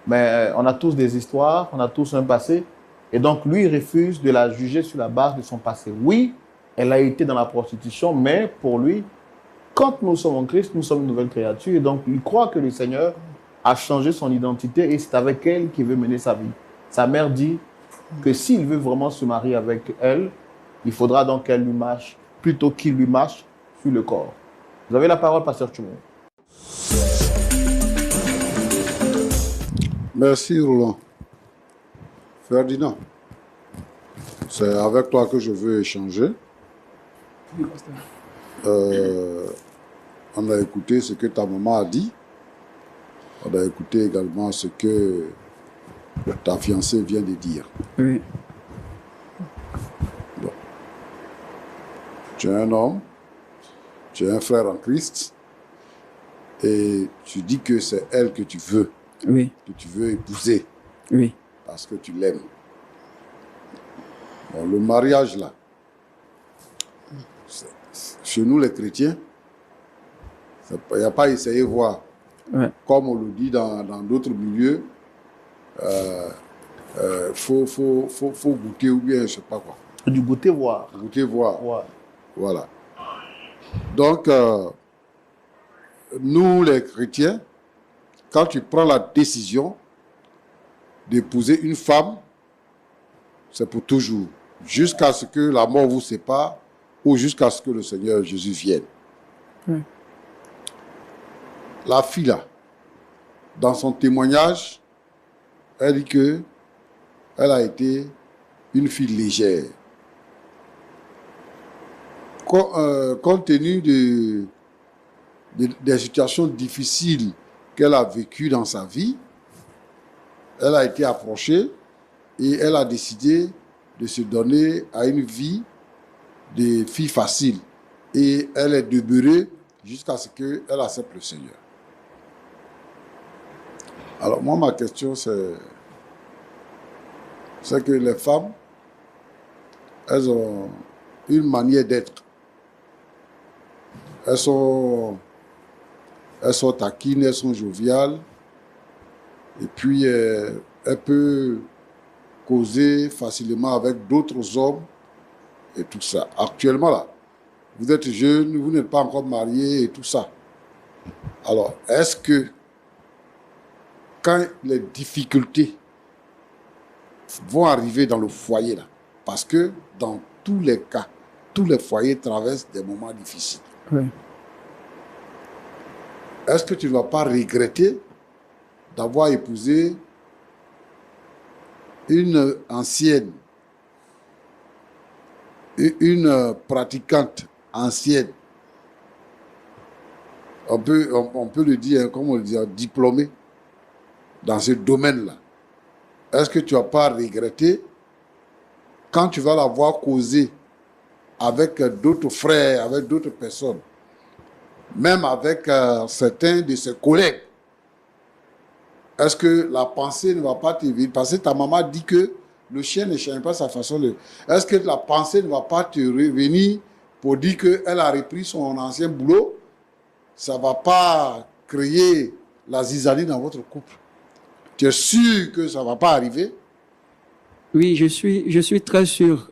mais on a tous des histoires, on a tous un passé, et donc lui, il refuse de la juger sur la base de son passé. Oui, elle a été dans la prostitution, mais pour lui, quand nous sommes en Christ, nous sommes une nouvelle créature, et donc il croit que le Seigneur a changé son identité et c'est avec elle qu'il veut mener sa vie. Sa mère dit que s'il veut vraiment se marier avec elle, il faudra donc qu'elle lui marche, plutôt qu'il lui marche sur le corps. Vous avez la parole, pasteur Tchoumou. Merci, Roland. Ferdinand, c'est avec toi que je veux échanger. On a écouté ce que ta maman a dit. On a écouté également ce que ta fiancée vient de dire. Oui. Bon. Tu es un homme, tu es un frère en Christ, et tu dis que c'est elle que tu veux épouser Oui. parce que tu l'aimes. Bon, le mariage là, chez nous les chrétiens, il n'y a pas à essayer de voir. Ouais. Comme on le dit dans d'autres milieux, faut goûter ou bien je ne sais pas quoi. Du goûter voir. Goûter, voir. Ouais. Voilà. Donc, nous les chrétiens, quand tu prends la décision d'épouser une femme, c'est pour toujours, jusqu'à ce que la mort vous sépare ou jusqu'à ce que le Seigneur Jésus vienne. La fille là, dans son témoignage, elle dit que elle a été une fille légère. Compte tenu des situations difficiles qu'elle a vécues dans sa vie, elle a été approchée et elle a décidé de se donner à une vie de fille facile. Et elle est demeurée jusqu'à ce qu'elle accepte le Seigneur. Alors moi, ma question, c'est que les femmes, elles ont une manière d'être. Elles sont taquines, elles sont joviales. Et puis, elles peuvent causer facilement avec d'autres hommes et tout ça. Actuellement, là, vous êtes jeune, vous n'êtes pas encore marié et tout ça. Alors, est-ce que quand les difficultés vont arriver dans le foyer, là, parce que dans tous les cas, tous les foyers traversent des moments difficiles. Oui. est-ce que tu ne vas pas regretter d'avoir épousé une ancienne, une pratiquante ancienne, on peut le dire, comment on le dit, diplômée dans ce domaine-là? Est-ce que tu ne vas pas regretter quand tu vas la voir causer avec d'autres frères, avec d'autres personnes, même avec certains de ses collègues? Est-ce que la pensée ne va pas te venir? Parce que ta maman dit que le chien ne change pas sa façon de... Est-ce que la pensée ne va pas te revenir pour dire qu'elle a repris son ancien boulot? Ça ne va pas créer la zizanie dans votre couple? Tu es sûr que ça ne va pas arriver? Oui, je suis très sûr.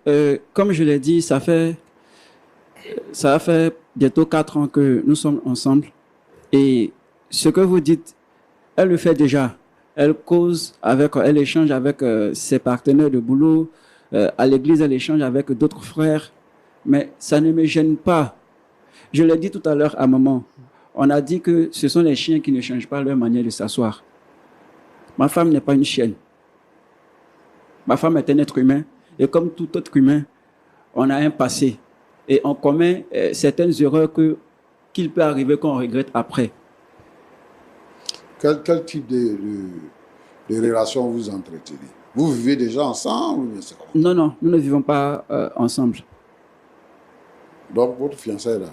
Comme je l'ai dit, ça a fait bientôt 4 ans que nous sommes ensemble. Et ce que vous dites, elle le fait déjà. Elle cause elle échange avec ses partenaires de boulot. À l'église, elle échange avec d'autres frères. Mais ça ne me gêne pas. Je l'ai dit tout à l'heure à maman. On a dit que ce sont les chiens qui ne changent pas leur manière de s'asseoir. Ma femme n'est pas une chienne. Ma femme est un être humain. Et comme tout autre humain, on a un passé. Et on commet certaines erreurs qu'il peut arriver qu'on regrette après. Quel type de relation vous entretenez? Vous vivez déjà ensemble? Non, nous ne vivons pas ensemble. Donc, votre fiançailles là,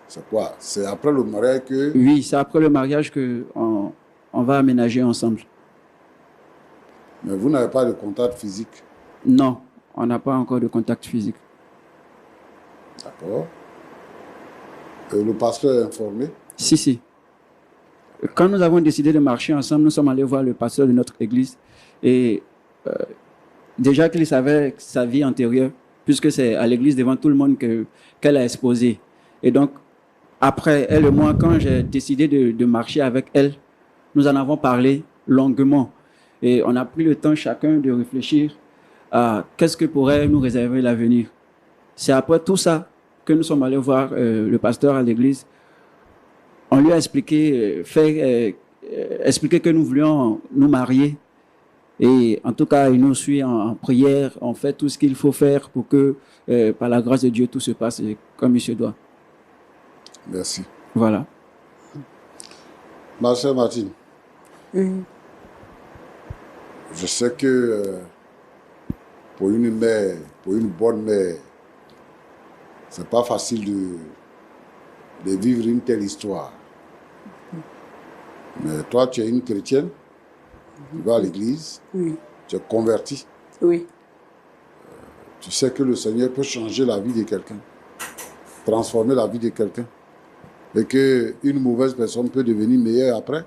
c'est quoi? C'est après le mariage que... Oui, c'est après le mariage qu'on va aménager ensemble. Mais vous n'avez pas de contact physique? Non, on n'a pas encore de contact physique. D'accord. Le pasteur est informé? Si. Quand nous avons décidé de marcher ensemble, nous sommes allés voir le pasteur de notre église. Et déjà qu'il savait sa vie antérieure, puisque c'est à l'église devant tout le monde qu'elle a exposé. Et donc, après, elle et moi, quand j'ai décidé de marcher avec elle, nous en avons parlé longuement. Et on a pris le temps chacun de réfléchir à qu'est-ce que pourrait nous réserver l'avenir. C'est après tout ça que nous sommes allés voir le pasteur à l'église. On lui a expliqué, expliqué que nous voulions nous marier. Et en tout cas, il nous suit en prière. On fait tout ce qu'il faut faire pour que, par la grâce de Dieu, tout se passe comme il se doit. Merci. Voilà. Ma chère Martine, je sais que pour une mère, pour une bonne mère, c'est pas facile de vivre une telle histoire. Mais toi, tu es une chrétienne, tu vas à l'église, tu es converti. Oui. Tu sais que le Seigneur peut changer la vie de quelqu'un, transformer la vie de quelqu'un. Et qu'une mauvaise personne peut devenir meilleure après.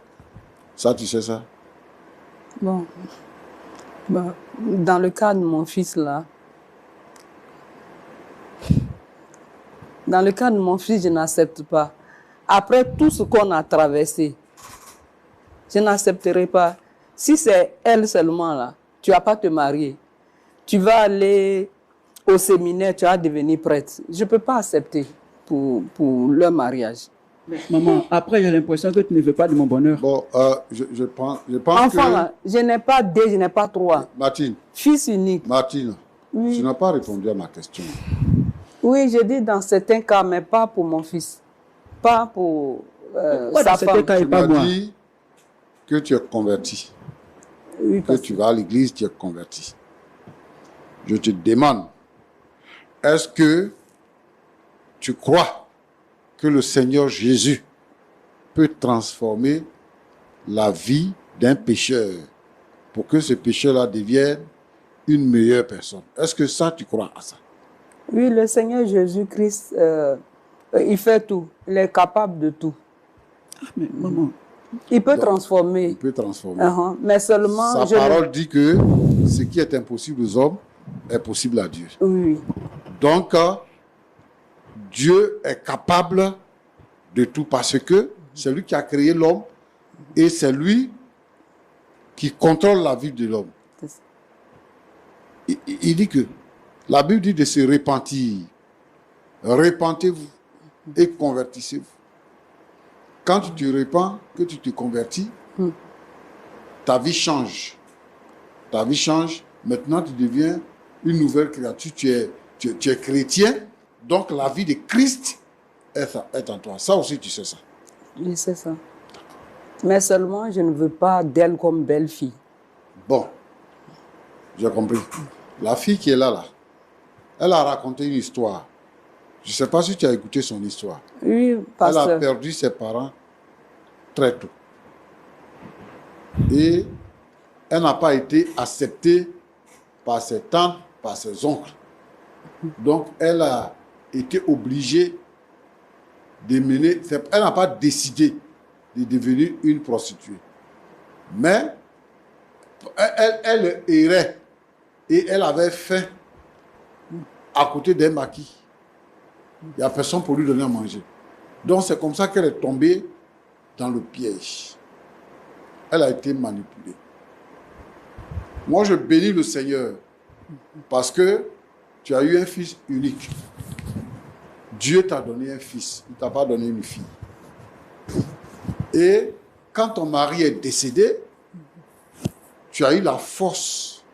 Ça, tu sais ça? Bon. Dans le cas de mon fils, là, je n'accepte pas. Après tout ce qu'on a traversé, je n'accepterai pas. Si c'est elle seulement, là, tu ne vas pas te marier. Tu vas aller au séminaire, tu vas devenir prêtre. Je ne peux pas accepter pour leur mariage. Maman, après, j'ai l'impression que tu ne veux pas de mon bonheur. Bon, je pense Enfant, que... là, je n'ai pas deux, je n'ai pas trois. Martine. Fils unique. Martine, oui. Tu n'as pas répondu à ma question. Oui, je dis dans certains cas, mais pas pour mon fils. Pas pour sa femme. Tu m'as dit que tu es converti. Oui, que tu vas à l'église, tu es converti. Je te demande, est-ce que tu crois que le Seigneur Jésus peut transformer la vie d'un pécheur pour que ce pécheur-là devienne une meilleure personne? Est-ce que ça, tu crois à ça? Oui, le Seigneur Jésus-Christ, il fait tout. Il est capable de tout. Ah, mais maman... Il peut transformer. Il peut transformer. Mais seulement... Sa parole dit que ce qui est impossible aux hommes est possible à Dieu. Oui. Donc, Dieu est capable de tout parce que c'est lui qui a créé l'homme et c'est lui qui contrôle la vie de l'homme. Il dit que la Bible dit de se repentir. Repentez-vous et convertissez-vous. quand tu te répands, que tu te convertis, ta vie change. Ta vie change. Maintenant, tu deviens une nouvelle créature. Tu es chrétien. Donc, la vie de Christ est en toi. Ça aussi, tu sais ça. Oui, c'est ça. Mais seulement, je ne veux pas d'elle comme belle-fille. Bon, j'ai compris. La fille qui est là, elle a raconté une histoire. Je ne sais pas si tu as écouté son histoire. Oui, Elle pasteur. a perdu ses parents très tôt. Et elle n'a pas été acceptée par ses tantes, par ses oncles. Donc, elle a été obligée de mener... Elle n'a pas décidé de devenir une prostituée. Mais elle errait et elle avait faim à côté d'un maquis. Il n'y a personne pour lui donner à manger. Donc, c'est comme ça qu'elle est tombée dans le piège. Elle a été manipulée. Moi, je bénis le Seigneur parce que tu as eu un fils unique. Dieu t'a donné un fils, il ne t'a pas donné une fille. Et quand ton mari est décédé, tu as eu la force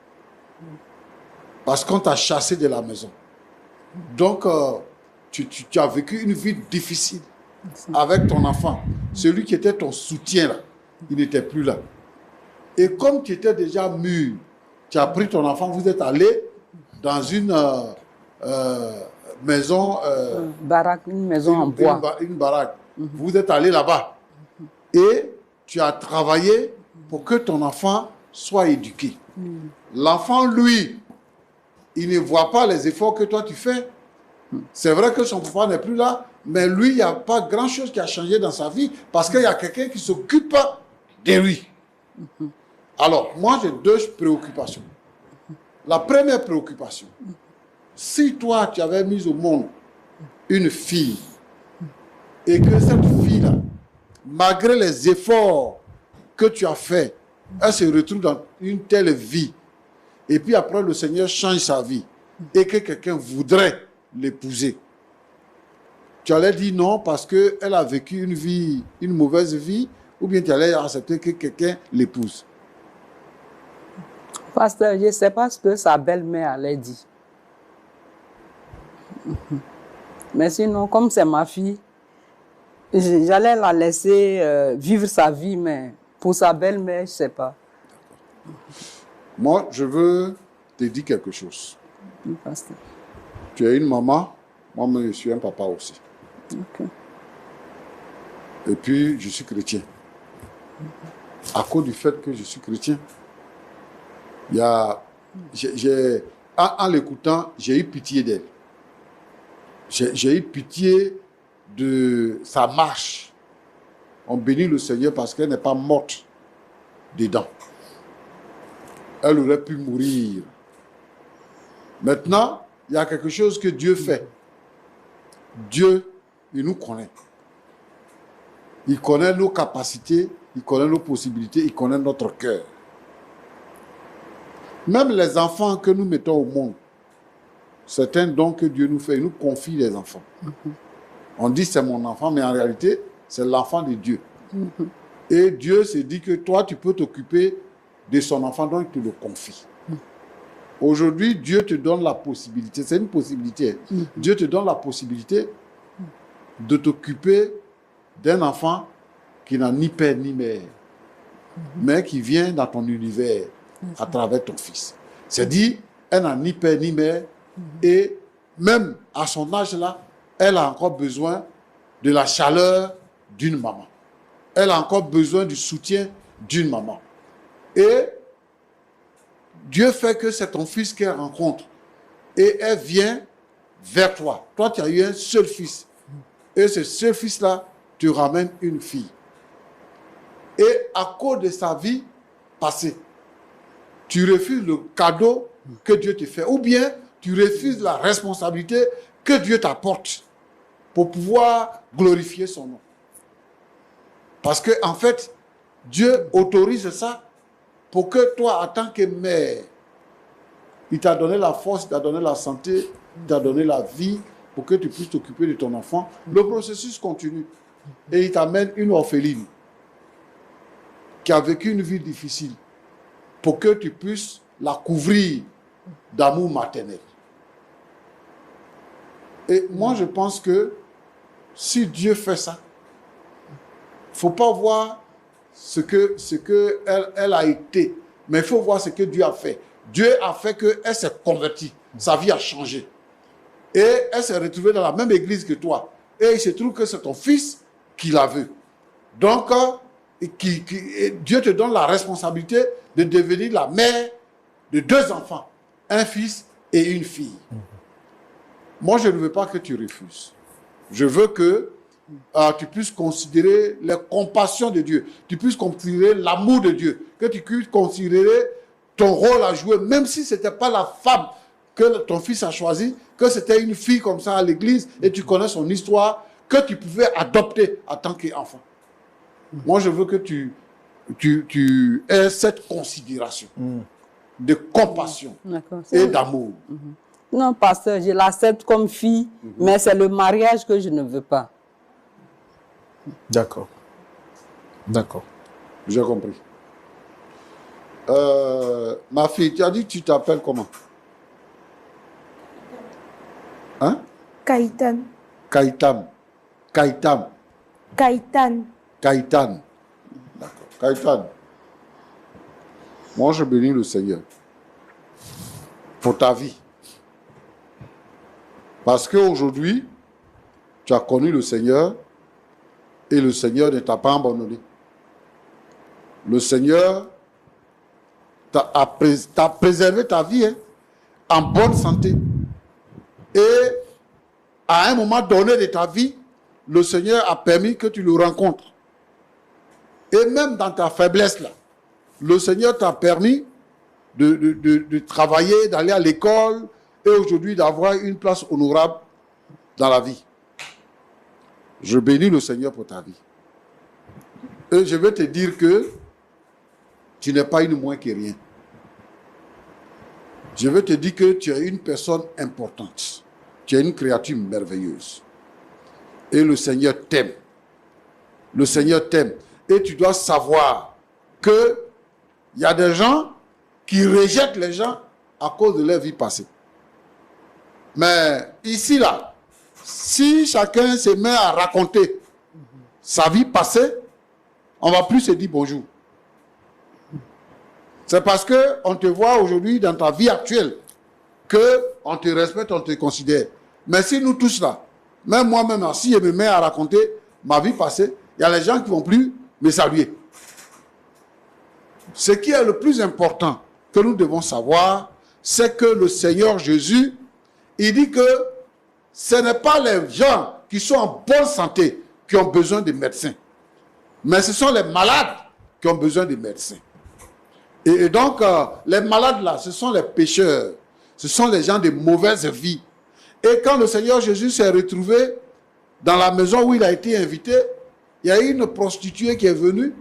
parce qu'on t'a chassé de la maison. Donc, tu as vécu une vie difficile avec ton enfant. Celui qui était ton soutien, là, il n'était plus là. Et comme tu étais déjà mûr, tu as pris ton enfant, vous êtes allé dans une maison... baraque, une maison en bois. Une baraque. Vous êtes allé là-bas. Et tu as travaillé pour que ton enfant soit éduqué. L'enfant, lui, il ne voit pas les efforts que toi tu fais. C'est vrai que son papa n'est plus là, mais lui, il n'y a pas grand-chose qui a changé dans sa vie parce qu'il y a quelqu'un qui s'occupe de lui. Alors, moi, j'ai deux préoccupations. La première préoccupation, si toi, tu avais mis au monde une fille et que cette fille-là, malgré les efforts que tu as faits, elle se retrouve dans une telle vie, et puis après, le Seigneur change sa vie, et que quelqu'un voudrait l'épouser, tu allais dire non parce qu'elle a vécu une mauvaise vie, ou bien tu allais accepter que quelqu'un l'épouse? Pasteur, je ne sais pas ce que sa belle-mère allait dire. Mais sinon, comme c'est ma fille, j'allais la laisser vivre sa vie, mais pour sa belle-mère, je ne sais pas. Moi, je veux te dire quelque chose. Oui, pasteur. Tu es une maman, moi, je suis un papa aussi. Ok. Et puis, je suis chrétien. À cause du fait que je suis chrétien, il y a, en l'écoutant, j'ai eu pitié d'elle. J'ai eu pitié de sa marche. On bénit le Seigneur parce qu'elle n'est pas morte dedans. Elle aurait pu mourir. Maintenant, il y a quelque chose que Dieu fait. Dieu, il nous connaît. Il connaît nos capacités, il connaît nos possibilités, il connaît notre cœur. Même les enfants que nous mettons au monde, c'est un don que Dieu nous fait, il nous confie les enfants. On dit c'est mon enfant, mais en réalité, c'est l'enfant de Dieu. Et Dieu se dit que toi, tu peux t'occuper de son enfant, donc il te le confie. Aujourd'hui, Dieu te donne la possibilité, c'est une possibilité. Dieu te donne la possibilité de t'occuper d'un enfant qui n'a ni père ni mère, mais qui vient dans ton univers à travers ton fils. C'est-à-dire, elle n'a ni père ni mère, et même à son âge-là, elle a encore besoin de la chaleur d'une maman. Elle a encore besoin du soutien d'une maman. Et Dieu fait que c'est ton fils qu'elle rencontre. Et elle vient vers toi. Toi, tu as eu un seul fils. Et ce seul fils-là te ramène une fille. Et à cause de sa vie passée, tu refuses le cadeau que Dieu te fait. Ou bien, tu refuses la responsabilité que Dieu t'apporte pour pouvoir glorifier son nom. Parce que, en fait, Dieu autorise ça pour que toi, en tant que mère, il t'a donné la force, il t'a donné la santé, il t'a donné la vie pour que tu puisses t'occuper de ton enfant. Le processus continue. et il t'amène une orpheline qui a vécu une vie difficile pour que tu puisses la couvrir d'amour maternel. Et moi, je pense que si Dieu fait ça, il ne faut pas voir ce que elle a été, mais il faut voir ce que Dieu a fait. Dieu a fait qu'elle s'est convertie, sa vie a changé. Et elle s'est retrouvée dans la même église que toi. Et il se trouve que c'est ton fils qui la veut. Donc, Dieu te donne la responsabilité de devenir la mère de 2 enfants, un fils et une fille. Moi, je ne veux pas que tu refuses. Je veux que tu puisses considérer les compassions de Dieu, tu puisses considérer l'amour de Dieu, que tu puisses considérer ton rôle à jouer, même si ce n'était pas la femme que ton fils a choisie, que c'était une fille comme ça à l'église et tu connais son histoire, que tu pouvais adopter en tant qu'enfant. Moi, je veux que tu aies cette considération de compassion et d'amour. Non, pasteur, je l'accepte comme fille, mais c'est le mariage que je ne veux pas. D'accord. D'accord. J'ai compris. Ma fille, tu as dit que tu t'appelles comment? Hein? Kaïtan. Kaïtam. Kaïtam. Kaïtan. Kaïtan. D'accord. Kaïtan. Moi, je bénis le Seigneur pour ta vie. Parce qu'aujourd'hui, tu as connu le Seigneur et le Seigneur ne t'a pas abandonné. Le Seigneur t'a préservé ta vie en bonne santé. Et à un moment donné de ta vie, le Seigneur a permis que tu le rencontres. Et même dans ta faiblesse là, le Seigneur t'a permis de travailler, d'aller à l'école et aujourd'hui d'avoir une place honorable dans la vie. Je bénis le Seigneur pour ta vie. Et je vais te dire que tu n'es pas une moins que rien. Je vais te dire que tu es une personne importante. Tu es une créature merveilleuse. Et le Seigneur t'aime. Le Seigneur t'aime. Et tu dois savoir qu'il y a des gens qui rejettent les gens à cause de leur vie passée. Mais ici, là, si chacun se met à raconter sa vie passée, on ne va plus se dire bonjour. C'est parce qu'on te voit aujourd'hui dans ta vie actuelle qu'on te respecte, on te considère. Mais si nous tous là, même moi-même, si je me mets à raconter ma vie passée, il y a les gens qui ne vont plus me saluer. Ce qui est le plus important que nous devons savoir, c'est que le Seigneur Jésus, il dit que ce n'est pas les gens qui sont en bonne santé qui ont besoin de médecins, mais ce sont les malades qui ont besoin de médecins. Et donc, les malades là, ce sont les pécheurs, ce sont les gens de mauvaise vie. Et quand le Seigneur Jésus s'est retrouvé dans la maison où il a été invité, il y a une prostituée qui est venue,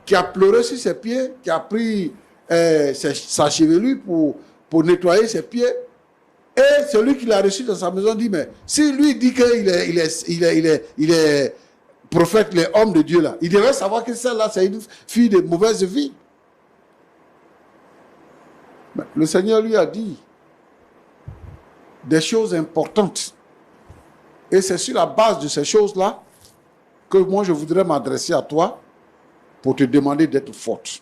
qui a pleuré sur ses pieds, qui a pris sa chevelure pour nettoyer ses pieds. Et celui qui l'a reçu dans sa maison dit, mais si lui dit qu'il est prophète, l'homme de Dieu là, il devrait savoir que celle-là, c'est une fille de mauvaise vie. Mais le Seigneur lui a dit des choses importantes. Et c'est sur la base de ces choses-là que moi je voudrais m'adresser à toi pour te demander d'être forte.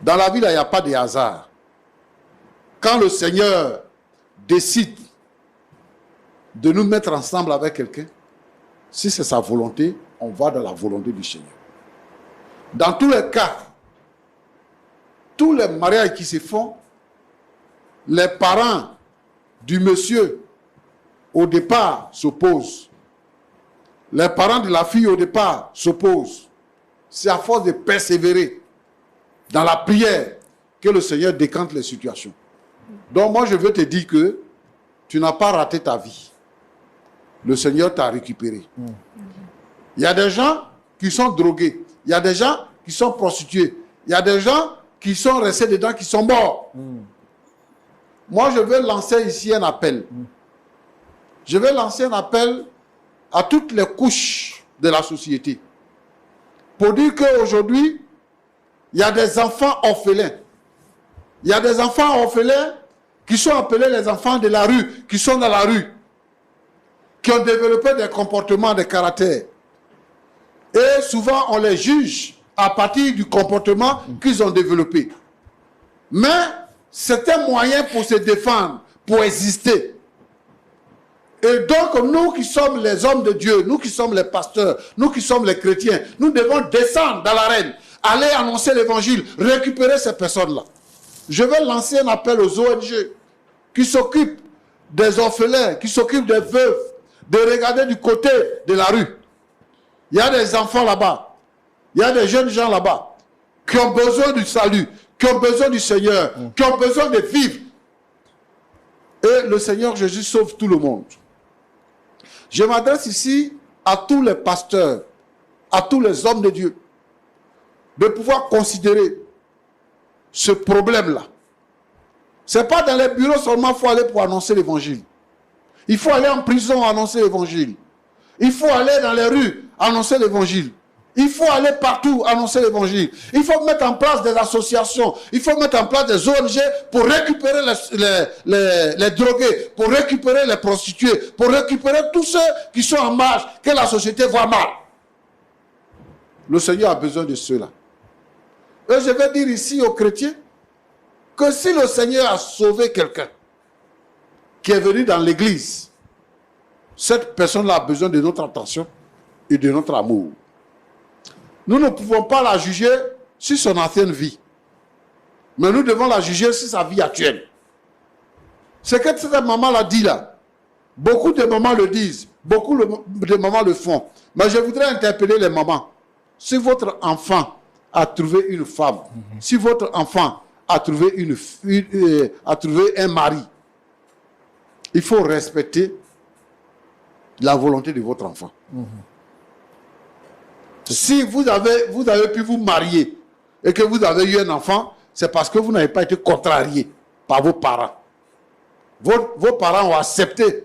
Dans la vie, là, il n'y a pas de hasard. Quand le Seigneur décide de nous mettre ensemble avec quelqu'un, si c'est sa volonté, on va dans la volonté du Seigneur. Dans tous les cas, tous les mariages qui se font, les parents du monsieur, au départ, s'opposent. Les parents de la fille, au départ, s'opposent. C'est à force de persévérer dans la prière que le Seigneur décante les situations. Donc moi, je veux te dire que tu n'as pas raté ta vie. Le Seigneur t'a récupéré. Il y a des gens qui sont drogués. Il y a des gens qui sont prostitués. Il y a des gens qui sont restés dedans, qui sont morts. Moi, je veux lancer ici un appel. Je vais lancer un appel à toutes les couches de la société. Pour dire qu'aujourd'hui, il y a des enfants orphelins. Il y a des enfants orphelins qui sont appelés les enfants de la rue, qui sont dans la rue, qui ont développé des comportements, des caractères. Et souvent, on les juge à partir du comportement qu'ils ont développé. Mais c'est un moyen pour se défendre, pour exister. Et donc, nous qui sommes les hommes de Dieu, nous qui sommes les pasteurs, nous qui sommes les chrétiens, nous devons descendre dans l'arène, aller annoncer l'évangile, récupérer ces personnes-là. Je vais lancer un appel aux ONG qui s'occupent des orphelins, qui s'occupent des veuves, de regarder du côté de la rue. Il y a des enfants là-bas, il y a des jeunes gens là-bas qui ont besoin du salut, qui ont besoin du Seigneur, qui ont besoin de vivre. Et le Seigneur Jésus sauve tout le monde. Je m'adresse ici à tous les pasteurs, à tous les hommes de Dieu, de pouvoir considérer ce problème-là. Ce n'est pas dans les bureaux seulement qu'il faut aller pour annoncer l'évangile. Il faut aller en prison annoncer l'évangile. Il faut aller dans les rues annoncer l'évangile. Il faut aller partout annoncer l'évangile. Il faut mettre en place des associations. Il faut mettre en place des ONG pour récupérer les drogués, pour récupérer les prostituées, pour récupérer tous ceux qui sont en marge, que la société voit mal. Le Seigneur a besoin de ceux-là. Et je vais dire ici aux chrétiens que si le Seigneur a sauvé quelqu'un qui est venu dans l'église, cette personne-là a besoin de notre attention et de notre amour. Nous ne pouvons pas la juger sur son ancienne vie, mais nous devons la juger sur sa vie actuelle. Ce que cette maman l'a dit là, beaucoup de mamans le disent, beaucoup de mamans le font, mais je voudrais interpeller les mamans. Si votre enfant a trouvé une femme, si votre enfant a trouvé un mari, il faut respecter la volonté de votre enfant. Si vous avez pu vous marier et que vous avez eu un enfant, c'est parce que vous n'avez pas été contrarié par vos parents. Vos parents ont accepté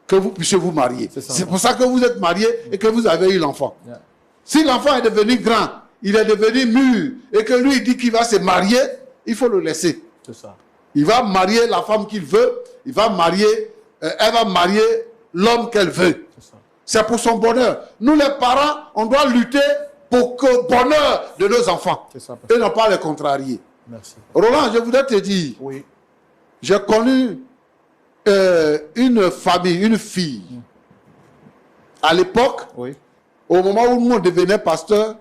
que vous puissiez vous marier. C'est pour ça que vous êtes marié et que vous avez eu l'enfant. Yeah. Si l'enfant est devenu grand, il est devenu mûr et que lui il dit qu'il va se marier, il faut le laisser. C'est ça. Il va marier la femme qu'il veut, elle va marier l'homme qu'elle veut. C'est pour son bonheur. Nous les parents, on doit lutter pour le bonheur de nos enfants. Ça, et non pas les contrarier. Merci. Roland, je voudrais te dire, oui. J'ai connu une famille, une fille. À l'époque, oui. Au moment où nous devenait pasteur,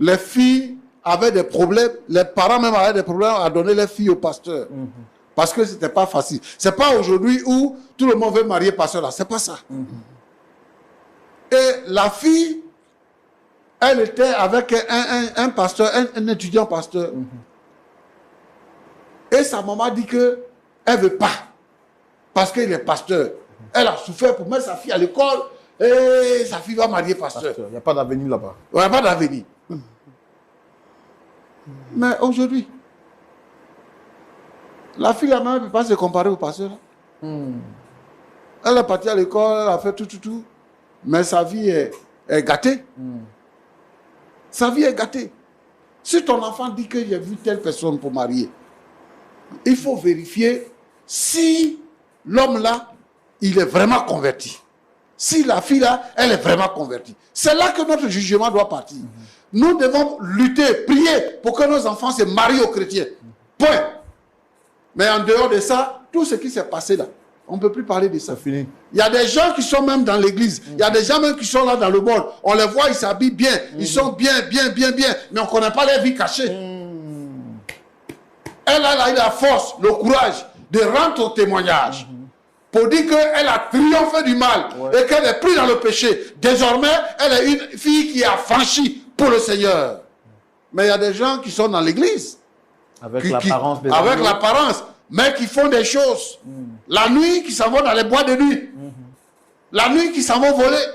les filles avaient des problèmes, les parents même avaient des problèmes à donner les filles au pasteur. Parce que ce n'était pas facile. Ce n'est pas aujourd'hui où tout le monde veut marier pasteur là. Ce n'est pas ça. Et la fille, elle était avec un pasteur, un étudiant pasteur. Et sa maman dit qu'elle ne veut pas. Parce qu'il est pasteur. Elle a souffert pour mettre sa fille à l'école. Et sa fille va marier pasteur. Il n'y a pas d'avenir là-bas. Il n'y a pas d'avenir. Mais aujourd'hui, la fille là-bas ne peut pas se comparer au pasteur. Elle est partie à l'école, elle a fait tout. Mais sa vie est gâtée. Sa vie est gâtée. Si ton enfant dit que j'ai vu telle personne pour marier, il faut vérifier si l'homme là, il est vraiment converti. Si la fille là, elle est vraiment convertie. C'est là que notre jugement doit partir. Nous devons lutter, prier pour que nos enfants se marient aux chrétiens. Point. Mais en dehors de ça, tout ce qui s'est passé là, on ne peut plus parler de ça. Fini. Il y a des gens qui sont même dans l'église. Il y a des gens même qui sont là dans le monde. On les voit, ils s'habillent bien. Ils sont bien. Mais on ne connaît pas leur vie cachée. Elle a eu la force, le courage de rendre au témoignage. Pour dire qu'elle a triomphé du mal et qu'elle n'est plus dans le péché. Désormais, elle est une fille qui a franchi pour le Seigneur. Mais il y a des gens qui sont dans l'église. Avec l'apparence. Avec l'apparence. Mais qui font des choses. La nuit, qui s'en vont dans les bois de nuit. La nuit, qui s'en vont voler.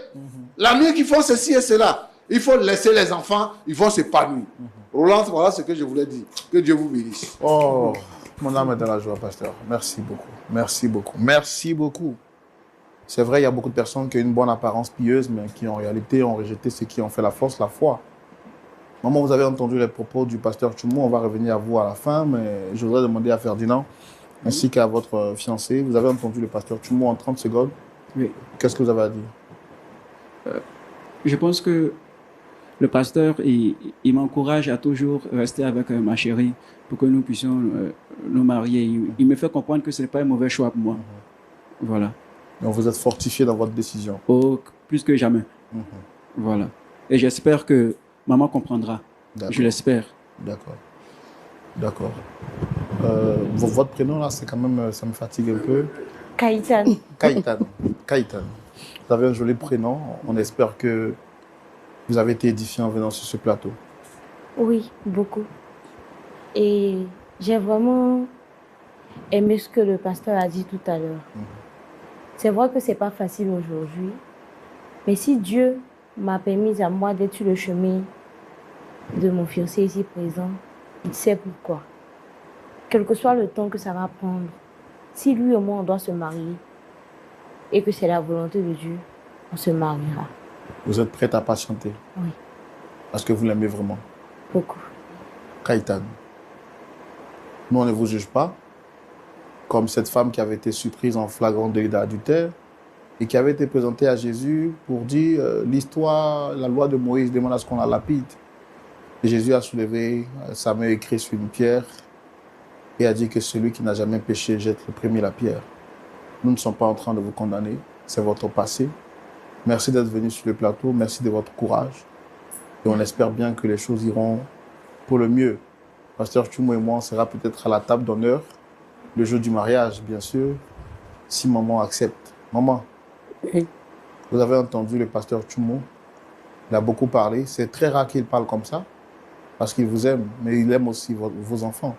La nuit, qui font ceci et cela. Il faut laisser les enfants, ils vont s'épanouir. Roland, voilà ce que je voulais dire. Que Dieu vous bénisse. Oh, mon âme est dans la joie, pasteur. Merci beaucoup. Merci beaucoup. Merci beaucoup. C'est vrai, il y a beaucoup de personnes qui ont une bonne apparence pieuse, mais qui en réalité ont rejeté ce qui en fait la force, la foi. Maman, vous avez entendu les propos du pasteur Tchoumou, on va revenir à vous à la fin, mais je voudrais demander à Ferdinand, ainsi qu'à votre fiancé, vous avez entendu le pasteur Tchoumou en 30 secondes. Oui. Qu'est-ce que vous avez à dire? Je pense que le pasteur, il m'encourage à toujours rester avec ma chérie pour que nous puissions nous marier. Il me fait comprendre que ce n'est pas un mauvais choix pour moi. Voilà. Donc vous êtes fortifié dans votre décision. Oh, plus que jamais. Voilà. Et j'espère que maman comprendra. Je l'espère. D'accord. D'accord. Votre prénom là, c'est quand même, ça me fatigue un peu. Kaïtan. Kaïtan. Kaïtan. Vous avez un joli prénom. On espère que vous avez été édifié en venant sur ce plateau. Oui, beaucoup. Et j'ai vraiment aimé ce que le pasteur a dit tout à l'heure. C'est vrai que ce n'est pas facile aujourd'hui, mais si Dieu m'a permis à moi d'être sur le chemin de mon fiancé ici présent, il sait pourquoi. Quel que soit le temps que ça va prendre, si lui et moi on doit se marier et que c'est la volonté de Dieu, on se mariera. Vous êtes prête à patienter? Oui. Parce que vous l'aimez vraiment? Beaucoup. Kaïtan, nous on ne vous juge pas, comme cette femme qui avait été surprise en flagrant délit d'adultère et qui avait été présentée à Jésus pour dire l'histoire, la loi de Moïse demande à ce qu'on la lapide. Et Jésus a soulevé sa main écrite sur une pierre et a dit que celui qui n'a jamais péché jette le premier la pierre. Nous ne sommes pas en train de vous condamner, c'est votre passé. Merci d'être venu sur le plateau, merci de votre courage. Et on espère bien que les choses iront pour le mieux. Pasteur Tchoumou et moi, on sera peut-être à la table d'honneur le jour du mariage, bien sûr, si maman accepte. Maman, Oui. vous avez entendu le pasteur Tchoumou, il a beaucoup parlé. C'est très rare qu'il parle comme ça, parce qu'il vous aime, mais il aime aussi vos enfants.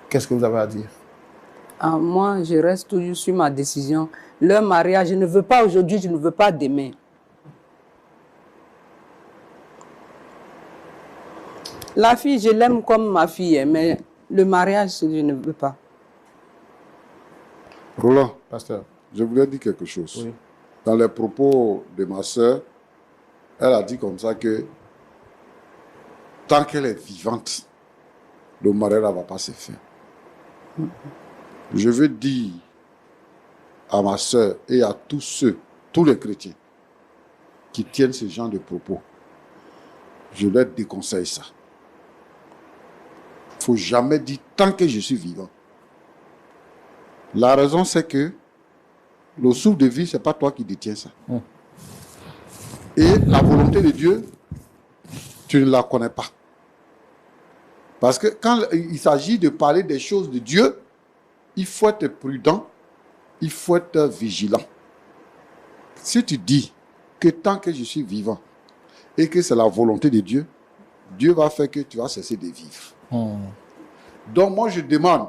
Qu'est-ce que vous avez à dire? Moi, je reste toujours sur ma décision. Leur mariage, je ne veux pas aujourd'hui, je ne veux pas demain. La fille, je l'aime comme ma fille, mais le mariage, je ne veux pas. Roland, Pasteur. je voulais dire quelque chose. Oui. Dans les propos de ma sœur, elle a dit comme ça que tant qu'elle est vivante, le mariage ne va pas se faire. Je veux dire à ma sœur et à tous les chrétiens qui tiennent ce genre de propos, je leur déconseille ça. Il ne faut jamais dire tant que je suis vivant. La raison, c'est que le souffle de vie, ce n'est pas toi qui détiens ça. Et la volonté de Dieu, tu ne la connais pas. Parce que quand il s'agit de parler des choses de Dieu, il faut être prudent, il faut être vigilant. Si tu dis que tant que je suis vivant et que c'est la volonté de Dieu, Dieu va faire que tu vas cesser de vivre. Donc moi je demande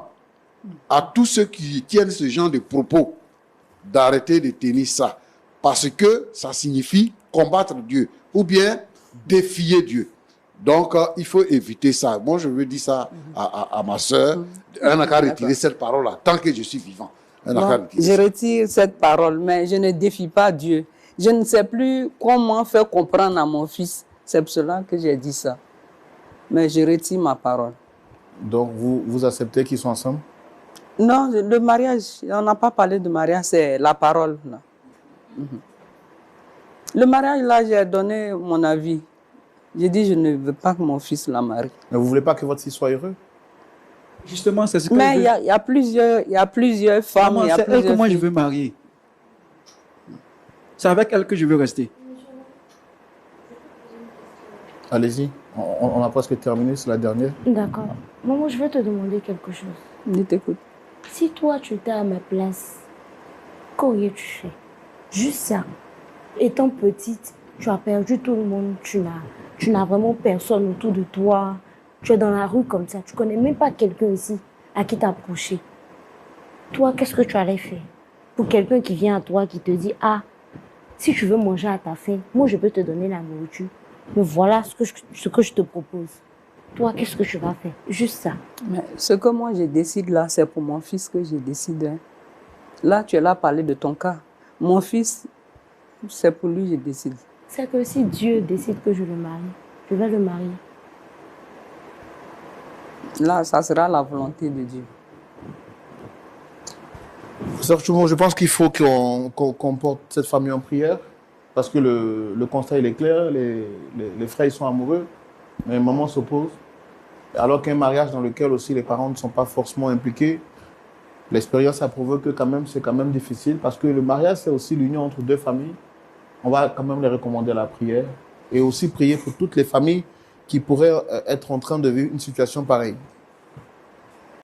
à tous ceux qui tiennent ce genre de propos d'arrêter de tenir ça. Parce que ça signifie combattre Dieu ou bien défier Dieu. Donc, il faut éviter ça. Moi, je veux dire ça à ma soeur. Elle n'a qu'à retirer cette parole-là, tant que je suis vivant. Bon, je retire cette parole, mais je ne défie pas Dieu. Je ne sais plus comment faire comprendre à mon fils. C'est pour cela que j'ai dit ça. Mais je retire ma parole. Donc, vous acceptez qu'ils sont ensemble? Non, le mariage, on n'a pas parlé de mariage, c'est la parole. Là. Le mariage, là, j'ai donné mon avis. J'ai dit, je ne veux pas que mon fils la marie. Mais vous ne voulez pas que votre fils soit heureux? Justement, c'est ce que mais il y a plusieurs femmes. Maman, c'est elle que moi je veux marier. C'est avec elle que je veux rester. Allez-y, on a presque terminé, c'est la dernière. D'accord. Maman, je veux te demander quelque chose. Je t'écoute. Si toi, tu étais à ma place, qu'aurais-tu fait? Juste ça. Étant petite, tu as perdu tout le monde. Tu n'as vraiment personne autour de toi. Tu es dans la rue comme ça. Tu ne connais même pas quelqu'un ici à qui t'approcher. Toi, qu'est-ce que tu allais faire? Pour quelqu'un qui vient à toi, qui te dit, ah, si tu veux manger à ta faim, moi, je peux te donner la nourriture. Mais voilà ce que je te propose. Toi, qu'est-ce que tu vas faire? Juste ça. Mais ce que moi, je décide là, c'est pour mon fils que je décide. Hein. Là, tu es là à parler de ton cas. Mon fils, c'est pour lui que je décide. C'est que si Dieu décide que je le marie, je vais le marier. Là, ça sera la volonté de Dieu. Sœur Choumo, je pense qu'il faut qu'on porte cette famille en prière parce que le constat il est clair, les frères ils sont amoureux, mais maman s'oppose. Alors qu'un mariage dans lequel aussi les parents ne sont pas forcément impliqués, l'expérience a prouvé que quand même c'est quand même difficile parce que le mariage c'est aussi l'union entre deux familles. On va quand même les recommander à la prière et aussi prier pour toutes les familles qui pourraient être en train de vivre une situation pareille.